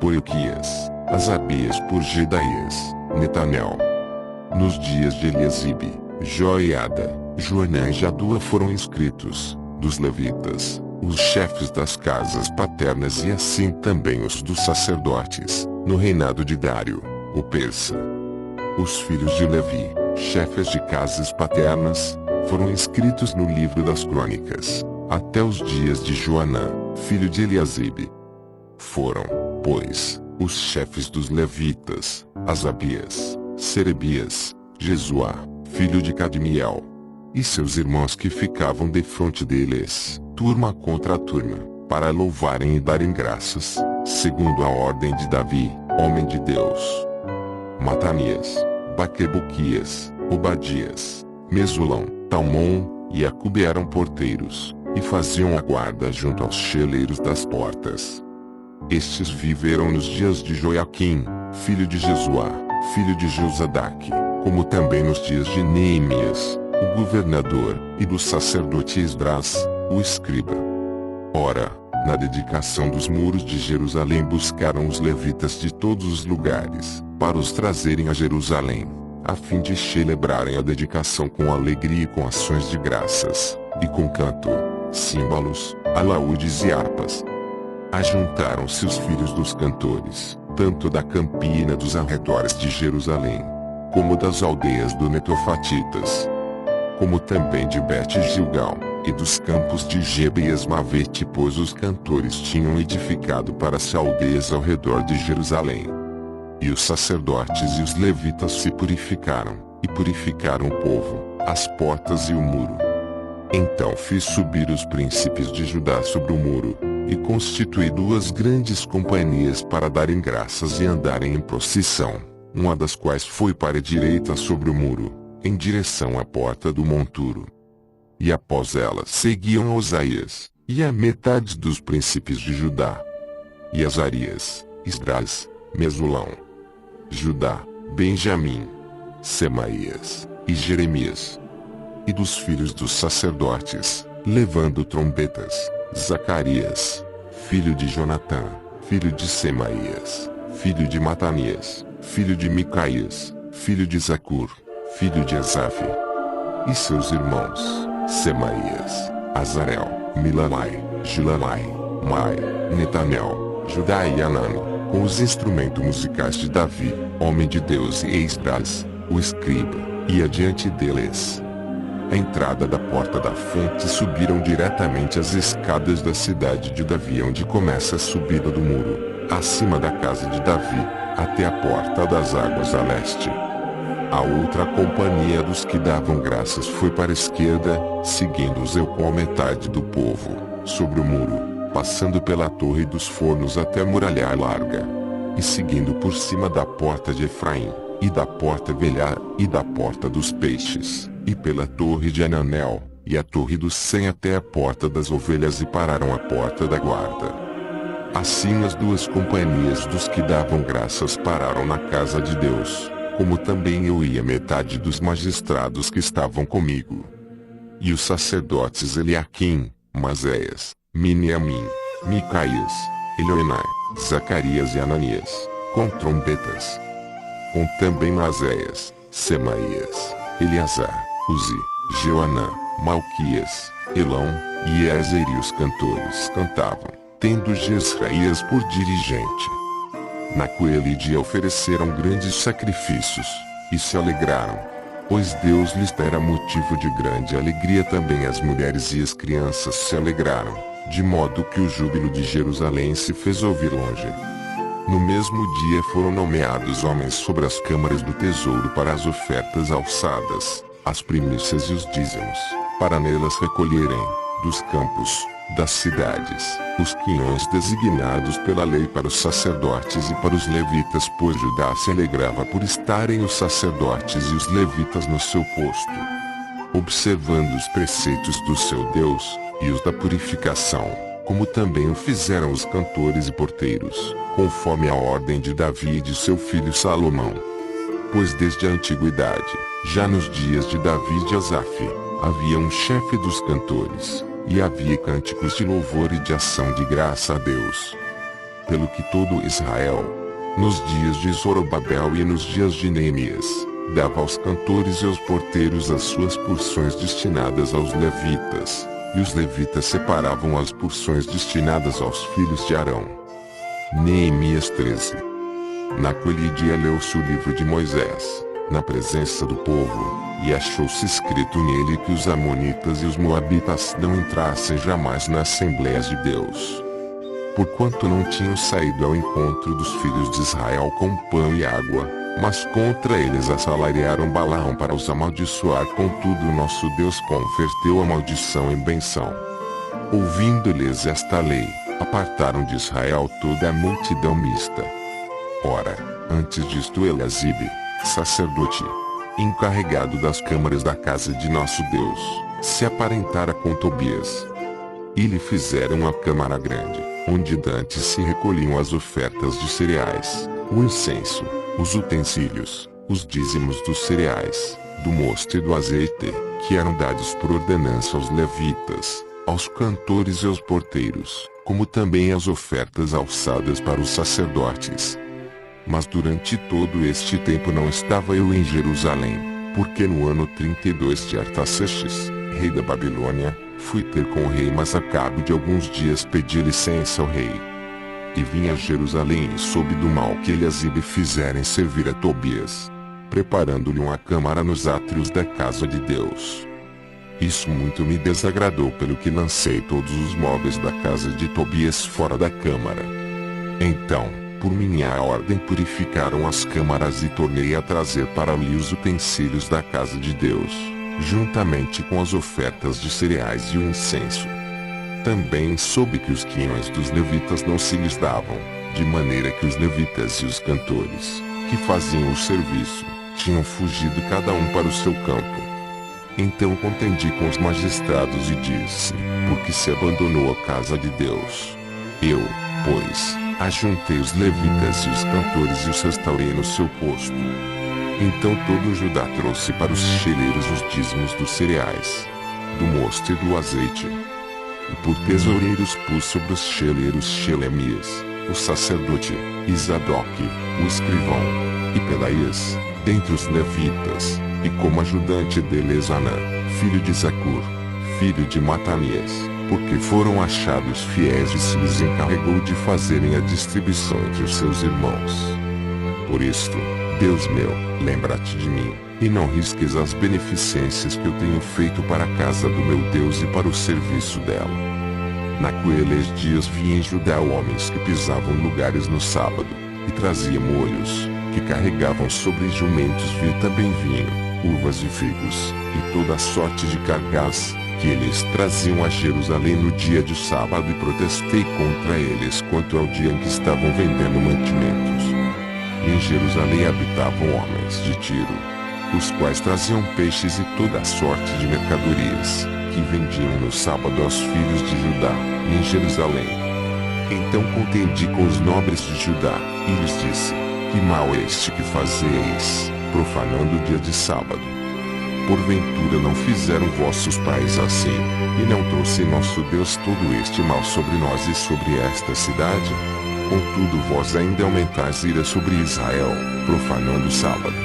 por Ilquias, Asabias por Gedaías, Netanel. Nos dias de Eliasibe, Joiada, Joanã e Jadua foram inscritos, dos levitas, os chefes das casas paternas e assim também os dos sacerdotes, no reinado de Dário, o persa. Os filhos de Levi, chefes de casas paternas, foram inscritos no livro das crônicas, até os dias de Joanã, filho de Eliasibe. Foram, pois, os chefes dos levitas, Asabias, Serebias, Jesuá, filho de Cadmiel, e seus irmãos que ficavam defronte deles, turma contra turma, para louvarem e darem graças, segundo a ordem de Davi, homem de Deus. Matanias, Baquebuquias, Obadias, Mesulão, Talmon e Acube eram porteiros, e faziam a guarda junto aos cheleiros das portas. Estes viveram nos dias de Joiaquim, filho de Jesuá, filho de Josadaque, como também nos dias de Neemias, o governador, e do sacerdote Esdras, o escriba. Ora, na dedicação dos muros de Jerusalém buscaram os levitas de todos os lugares, para os trazerem a Jerusalém, a fim de celebrarem a dedicação com alegria e com ações de graças, e com canto, símbolos, alaúdes e harpas. Ajuntaram-se os filhos dos cantores, tanto da campina dos arredores de Jerusalém, como das aldeias do Netofatitas, como também de Bet-Gilgal, e dos campos de Geba e Esmavete, pois os cantores tinham edificado para si aldeias ao redor de Jerusalém. E os sacerdotes e os levitas se purificaram, e purificaram o povo, as portas e o muro. Então fiz subir os príncipes de Judá sobre o muro, e constituí 2 grandes companhias para darem graças e andarem em procissão, uma das quais foi para a direita sobre o muro, em direção à porta do monturo. E após elas seguiam Osaías, e a metade dos príncipes de Judá, e Azarias, Esdras, Mesulão, Judá, Benjamim, Semaías, e Jeremias. E dos filhos dos sacerdotes, levando trombetas, Zacarias, filho de Jonatã, filho de Semaías, filho de Matanias, filho de Micaías, filho de Zacur, filho de Asaf. E seus irmãos, Semaías, Azarel, Milalai, Gilalai, Mai, Netanel, Judá e Anani, com os instrumentos musicais de Davi, homem de Deus, e Esdras, o escriba, e adiante deles. A entrada da porta da fonte subiram diretamente as escadas da cidade de Davi, onde começa a subida do muro, acima da casa de Davi, até a porta das águas a leste. A outra companhia dos que davam graças foi para a esquerda, seguindo-os eu com a metade do povo, sobre o muro, passando pela torre dos fornos até a muralha larga, e seguindo por cima da porta de Efraim, e da porta velha, e da porta dos peixes, e pela torre de Ananel, e a torre dos 100 até a porta das ovelhas, e pararam a porta da guarda. Assim as 2 companhias dos que davam graças pararam na casa de Deus, como também eu e a metade dos magistrados que estavam comigo. E os sacerdotes Eliaquim, Maséias, Miniamim, Micaías, Elioenai, Zacarias e Ananias, com trombetas. Com também Maséias, Semaías, Eleazar, Uzi, Joanã, Malquias, Elão, e Ezer, e os cantores cantavam, tendo Jesraías por dirigente. Naquele dia ofereceram grandes sacrifícios, e se alegraram, pois Deus lhes dera motivo de grande alegria. Também as mulheres e as crianças se alegraram, de modo que o júbilo de Jerusalém se fez ouvir longe. No mesmo dia foram nomeados homens sobre as câmaras do tesouro para as ofertas alçadas, as primícias e os dízimos, para nelas recolherem, dos campos, das cidades, os quinhões designados pela lei para os sacerdotes e para os levitas, pois Judá se alegrava por estarem os sacerdotes e os levitas no seu posto, observando os preceitos do seu Deus, e os da purificação, como também o fizeram os cantores e porteiros, conforme a ordem de Davi e de seu filho Salomão. Pois desde a antiguidade, já nos dias de Davi e de Asaf, havia um chefe dos cantores, e havia cânticos de louvor e de ação de graça a Deus. Pelo que todo Israel, nos dias de Zorobabel e nos dias de Neemias, dava aos cantores e aos porteiros as suas porções destinadas aos levitas, e os levitas separavam as porções destinadas aos filhos de Arão. Neemias 13. Naquele dia leu-se o livro de Moisés, na presença do povo, e achou-se escrito nele que os amonitas e os moabitas não entrassem jamais nas assembleias de Deus, porquanto não tinham saído ao encontro dos filhos de Israel com pão e água, mas contra eles assalariaram Balaão para os amaldiçoar. Contudo nosso Deus converteu a maldição em benção. Ouvindo-lhes esta lei, apartaram de Israel toda a multidão mista. Ora, antes disto Eliasibe, sacerdote, encarregado das câmaras da casa de nosso Deus, se aparentara com Tobias. E lhe fizeram a câmara grande, onde dantes se recolhiam as ofertas de cereais, o incenso, os utensílios, os dízimos dos cereais, do mosto e do azeite, que eram dados por ordenança aos levitas, aos cantores e aos porteiros, como também as ofertas alçadas para os sacerdotes. Mas durante todo este tempo não estava eu em Jerusalém, porque no ano 32 de Artaxerxes, rei da Babilônia, fui ter com o rei, mas a cabo de alguns dias pedi licença ao rei. E vim a Jerusalém e soube do mal que Eliasibe fizera em servir a Tobias, preparando-lhe uma câmara nos átrios da casa de Deus. Isso muito me desagradou, pelo que lancei todos os móveis da casa de Tobias fora da câmara. Então, por minha ordem, purificaram as câmaras e tornei a trazer para ali os utensílios da casa de Deus, juntamente com as ofertas de cereais e o incenso. Também soube que os quinhões dos levitas não se lhes davam, de maneira que os levitas e os cantores, que faziam o serviço, tinham fugido cada um para o seu campo. Então contendi com os magistrados e disse: por que se abandonou a casa de Deus? Eu, pois, ajuntei os levitas e os cantores e os restaurei no seu posto. Então todo Judá trouxe para os cheleiros os dízimos dos cereais, do mosto e do azeite. E por tesoureiros pus sobre os cheleiros Shelemias, o sacerdote, e Zadoque, o escrivão, e Pedaías, dentre os levitas, e como ajudante dele Zanã, filho de Zacur, filho de Matanias, porque foram achados fiéis e se lhes encarregou de fazerem a distribuição entre os seus irmãos. Por isto, Deus meu, lembra-te de mim, e não risques as beneficências que eu tenho feito para a casa do meu Deus e para o serviço dela. Naqueles dias vi em Judá homens que pisavam lugares no sábado, e traziam molhos, que carregavam sobre jumentos também vinho, uvas e figos, e toda a sorte de cargas, que eles traziam a Jerusalém no dia de sábado, e protestei contra eles quanto ao dia em que estavam vendendo mantimentos. E em Jerusalém habitavam homens de Tiro, os quais traziam peixes e toda a sorte de mercadorias, que vendiam no sábado aos filhos de Judá, em Jerusalém. Então contendi com os nobres de Judá, e lhes disse: que mal é este que fazeis, profanando o dia de sábado? Porventura não fizeram vossos pais assim, e não trouxe nosso Deus todo este mal sobre nós e sobre esta cidade? Contudo vós ainda aumentais ira sobre Israel, profanando o sábado.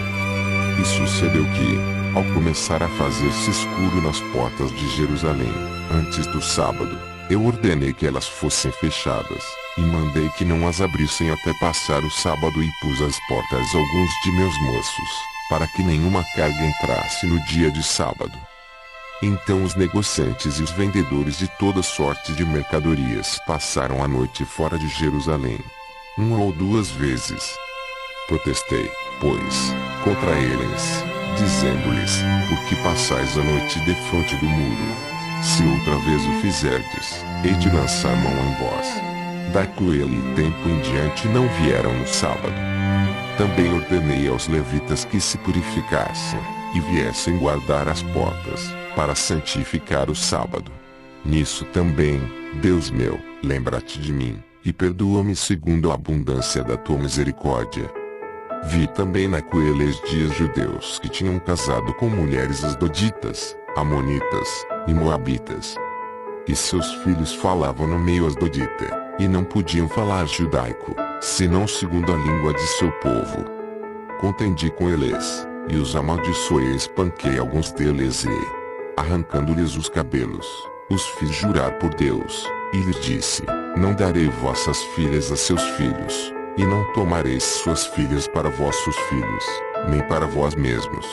E sucedeu que, ao começar a fazer-se escuro nas portas de Jerusalém, antes do sábado, eu ordenei que elas fossem fechadas, e mandei que não as abrissem até passar o sábado, e pus às portas alguns de meus moços, para que nenhuma carga entrasse no dia de sábado. Então os negociantes e os vendedores de toda sorte de mercadorias passaram a noite fora de Jerusalém, uma ou duas vezes. Protestei, pois, contra eles, dizendo-lhes: por que passais a noite defronte do muro? Se outra vez o fizerdes, hei de lançar mão em vós. Daquele tempo em diante não vieram no sábado. Também ordenei aos levitas que se purificassem, e viessem guardar as portas, para santificar o sábado. Nisso também, Deus meu, lembra-te de mim, e perdoa-me segundo a abundância da tua misericórdia. Vi também naqueles dias judeus que tinham casado com mulheres asdoditas, amonitas, e moabitas. E seus filhos falavam no meio asdodita, e não podiam falar judaico, senão segundo a língua de seu povo. Contendi com eles, e os amaldiçoei e espanquei alguns deles e, arrancando-lhes os cabelos, os fiz jurar por Deus, e lhes disse: não darei vossas filhas a seus filhos, e não tomareis suas filhas para vossos filhos, nem para vós mesmos.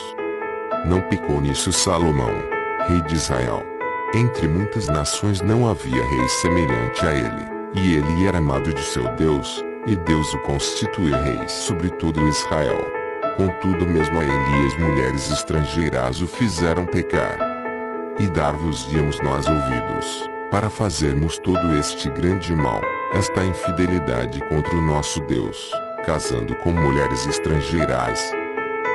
Não pecou nisso Salomão, rei de Israel. Entre muitas nações não havia rei semelhante a ele, e ele era amado de seu Deus, e Deus o constituiu rei sobre todo Israel. Contudo mesmo a ele e as mulheres estrangeiras o fizeram pecar. E dar-vos-íamos nós ouvidos, para fazermos todo este grande mal, esta infidelidade contra o nosso Deus, casando com mulheres estrangeiras.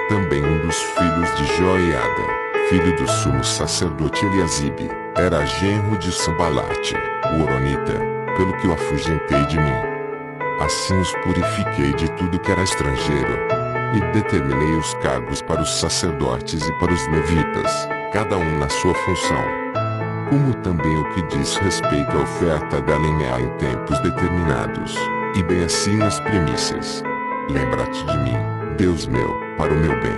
Também um dos filhos de Joiada, filho do sumo sacerdote Eliasibe, era genro de Sambalate, o Horonita, pelo que o afugentei de mim. Assim os purifiquei de tudo que era estrangeiro, e determinei os cargos para os sacerdotes e para os levitas, cada um na sua função. Como também o que diz respeito à oferta da lenha em tempos determinados, e bem assim as primícias. Lembra-te de mim, Deus meu, para o meu bem.